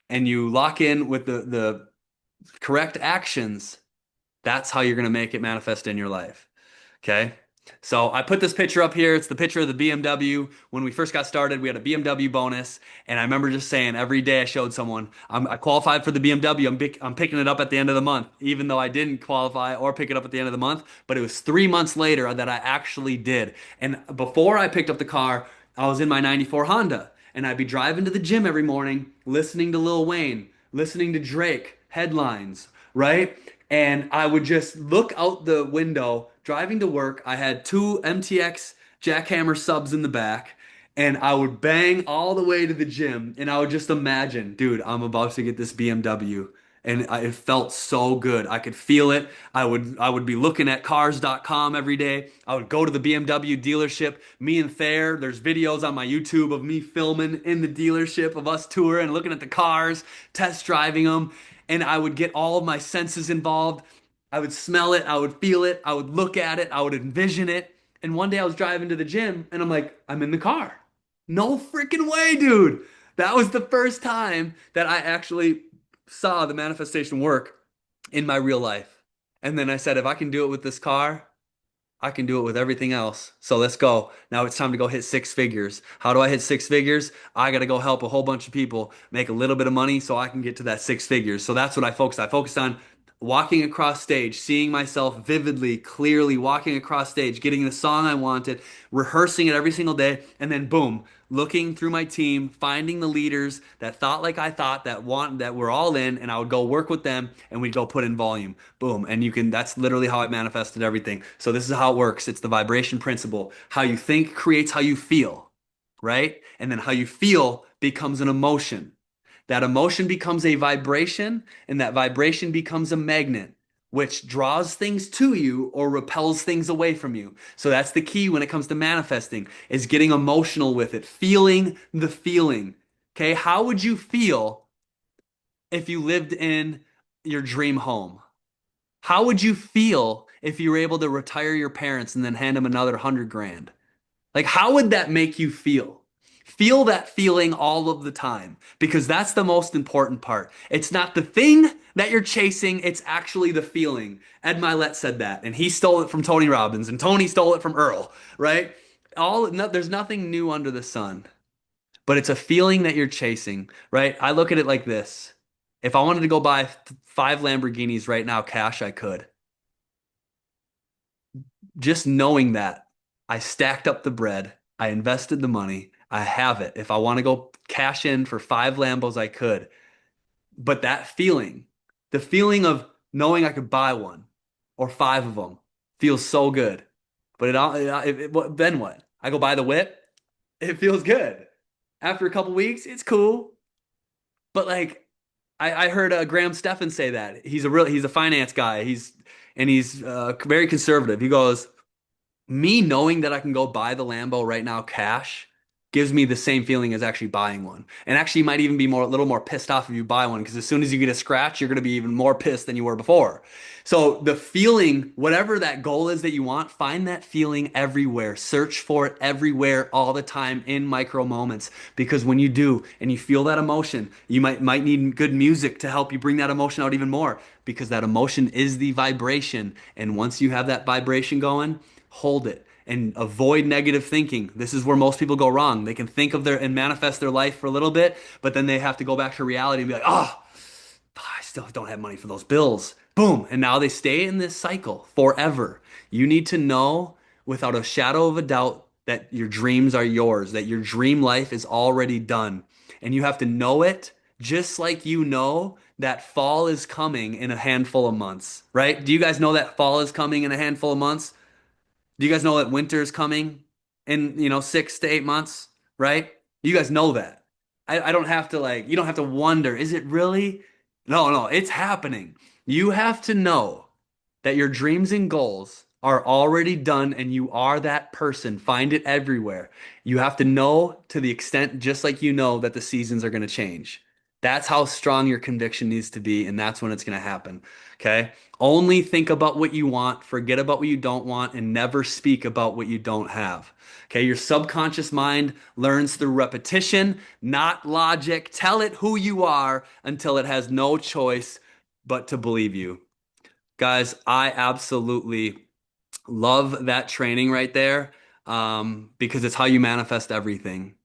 and you lock in with the correct actions, that's how you're going to make it manifest in your life. Okay. So I put this picture up here. It's the picture of the BMW. When we first got started, we had a BMW bonus. And I remember just saying every day I showed someone, I qualified for the BMW. I'm picking it up at the end of the month, even though I didn't qualify or pick it up at the end of the month. But it was 3 months later that I actually did. And before I picked up the car, I was in my 94 Honda. And I'd be driving to the gym every morning, listening to Lil Wayne, listening to Drake, headlines, right? And I would just look out the window driving to work. I had two MTX jackhammer subs in the back, and I would bang all the way to the gym. And I would just imagine, dude, I'm about to get this BMW. And it felt so good. I could feel it. I would be looking at cars.com every day. I would go to the BMW dealership. Me and Thayer, there's videos on my YouTube of me filming in the dealership of us touring, looking at the cars, test driving them. And I would get all of my senses involved. I would smell it, I would feel it, I would look at it, I would envision it. And one day I was driving to the gym and I'm like, I'm in the car. No freaking way, dude. That was the first time that I actually saw the manifestation work in my real life. And then I said, if I can do it with this car, I can do it with everything else. So let's go. Now it's time to go hit six figures. How do I hit six figures? I got to go help a whole bunch of people make a little bit of money so I can get to that six figures. So that's what I focused. I focused on walking across stage, seeing myself vividly, clearly walking across stage, getting the song I wanted, rehearsing it every single day, and then boom, looking through my team, finding the leaders that thought like I thought, that were all in, and I would go work with them and we'd go put in volume. Boom. And that's literally how I manifested everything. So this is how it works. It's the vibration principle. How you think creates how you feel, right? And then how you feel becomes an emotion. That emotion becomes a vibration, and that vibration becomes a magnet, which draws things to you or repels things away from you. So that's the key when it comes to manifesting, is getting emotional with it, feeling the feeling. Okay, how would you feel if you lived in your dream home? How would you feel if you were able to retire your parents and then hand them another 100 grand? Like, how would that make you feel? Feel that feeling all of the time because that's the most important part. It's not the thing that you're chasing, it's actually the feeling. Ed Milet said that, and he stole it from Tony Robbins, and Tony stole it from Earl, right? There's nothing new under the sun, but it's a feeling that you're chasing, right? I look at it like this. If I wanted to go buy five Lamborghinis right now, cash, I could. Just knowing that I stacked up the bread, I invested the money, I have it. If I want to go cash in for five Lambos, I could. But that feeling, the feeling of knowing I could buy one or five of them feels so good. But then what? I go buy the whip, it feels good. After a couple weeks, it's cool. But like I heard Graham Stephan say that. He's a finance guy. He's very conservative. He goes, me knowing that I can go buy the Lambo right now cash gives me the same feeling as actually buying one. And actually you might even be a little more pissed off if you buy one because as soon as you get a scratch, you're going to be even more pissed than you were before. So the feeling, whatever that goal is that you want, find that feeling everywhere. Search for it everywhere all the time in micro moments because when you do and you feel that emotion, you might need good music to help you bring that emotion out even more because that emotion is the vibration. And once you have that vibration going, hold it and avoid negative thinking. This is where most people go wrong. They can think of their and manifest their life for a little bit, but then they have to go back to reality and be like, oh, I still don't have money for those bills. Boom. And now they stay in this cycle forever. You need to know without a shadow of a doubt that your dreams are yours, that your dream life is already done. And you have to know it just like you know that fall is coming in a handful of months, right? Do you guys know that fall is coming in a handful of months? Do you guys know that winter's coming in, 6 to 8 months, right? You guys know that. I don't have to you don't have to wonder, is it really? No, no, it's happening. You have to know that your dreams and goals are already done and you are that person. Find it everywhere. You have to know to the extent, just like you know, that the seasons are going to change. That's how strong your conviction needs to be, and that's when it's going to happen. Okay? Only think about what you want, forget about what you don't want, and never speak about what you don't have. Okay? Your subconscious mind learns through repetition, not logic. Tell it who you are until it has no choice but to believe you. Guys, I absolutely love that training right there because it's how you manifest everything.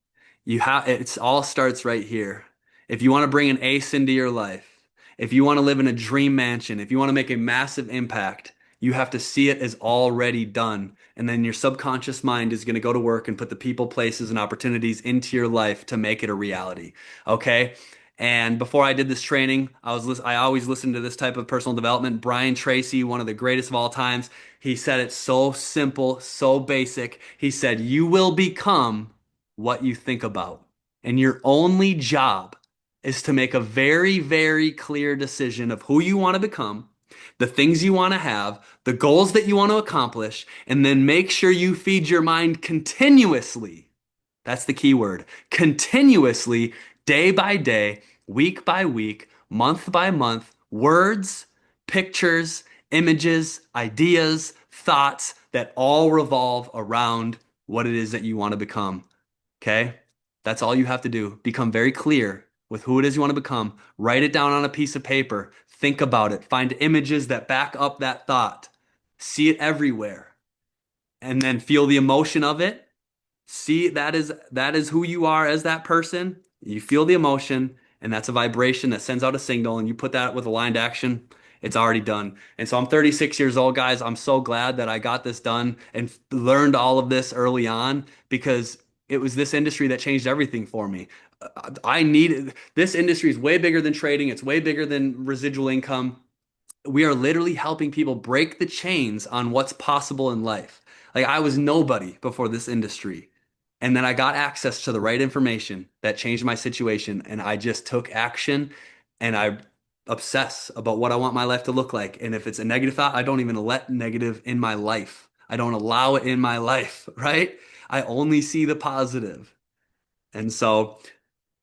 It's all starts right here. If you want to bring an ace into your life, if you want to live in a dream mansion, if you want to make a massive impact, you have to see it as already done. And then your subconscious mind is going to go to work and put the people, places, and opportunities into your life to make it a reality. Okay? And before I did this training, I always listened to this type of personal development. Brian Tracy, one of the greatest of all times, he said it so simple, so basic. He said, "You will become what you think about." And your only job is to make a very, very clear decision of who you want to become, the things you want to have, the goals that you want to accomplish, and then make sure you feed your mind continuously. That's the key word. Continuously, day by day, week by week, month by month, words, pictures, images, ideas, thoughts that all revolve around what it is that you want to become. Okay? That's all you have to do. Become very clear with who it is you want to become. Write it down on a piece of paper. Think about it. Find images that back up that thought. See it everywhere. And then feel the emotion of it. See, that is who you are as that person. You feel the emotion, and that's a vibration that sends out a signal, and you put that with aligned action, it's already done. And so I'm 36 years old, guys. I'm so glad that I got this done and learned all of this early on because it was this industry that changed everything for me. I needed this industry is way bigger than trading, it's way bigger than residual income. We are literally helping people break the chains on what's possible in life. Like I was nobody before this industry. And then I got access to the right information that changed my situation. And I just took action and I obsess about what I want my life to look like. And if it's a negative thought, I don't even let negative in my life. I don't allow it in my life, right? I only see the positive. And so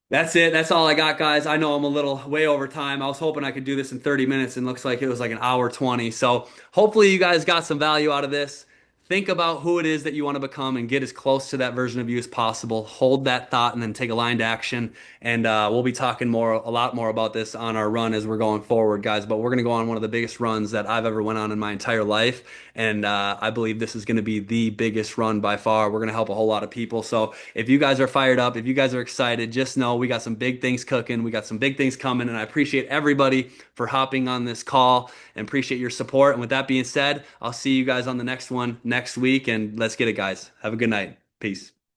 That's it. That's all I got, guys. I know I'm a little way over time. I was hoping I could do this in 30 minutes and looks like it was like an hour 20. So hopefully you guys got some value out of this. Think about who it is that you want to become and get as close to that version of you as possible. Hold that thought and then take aligned action. And we'll be talking a lot more about this on our run as we're going forward, guys. But we're going to go on one of the biggest runs that I've ever went on in my entire life. And I believe this is going to be the biggest run by far. We're going to help a whole lot of people. So if you guys are fired up, if you guys are excited, just know we got some big things cooking. We got some big things coming. And I appreciate everybody for hopping on this call and appreciate your support. And with that being said, I'll see you guys on the next one next week. And let's get it, guys. Have a good night. Peace.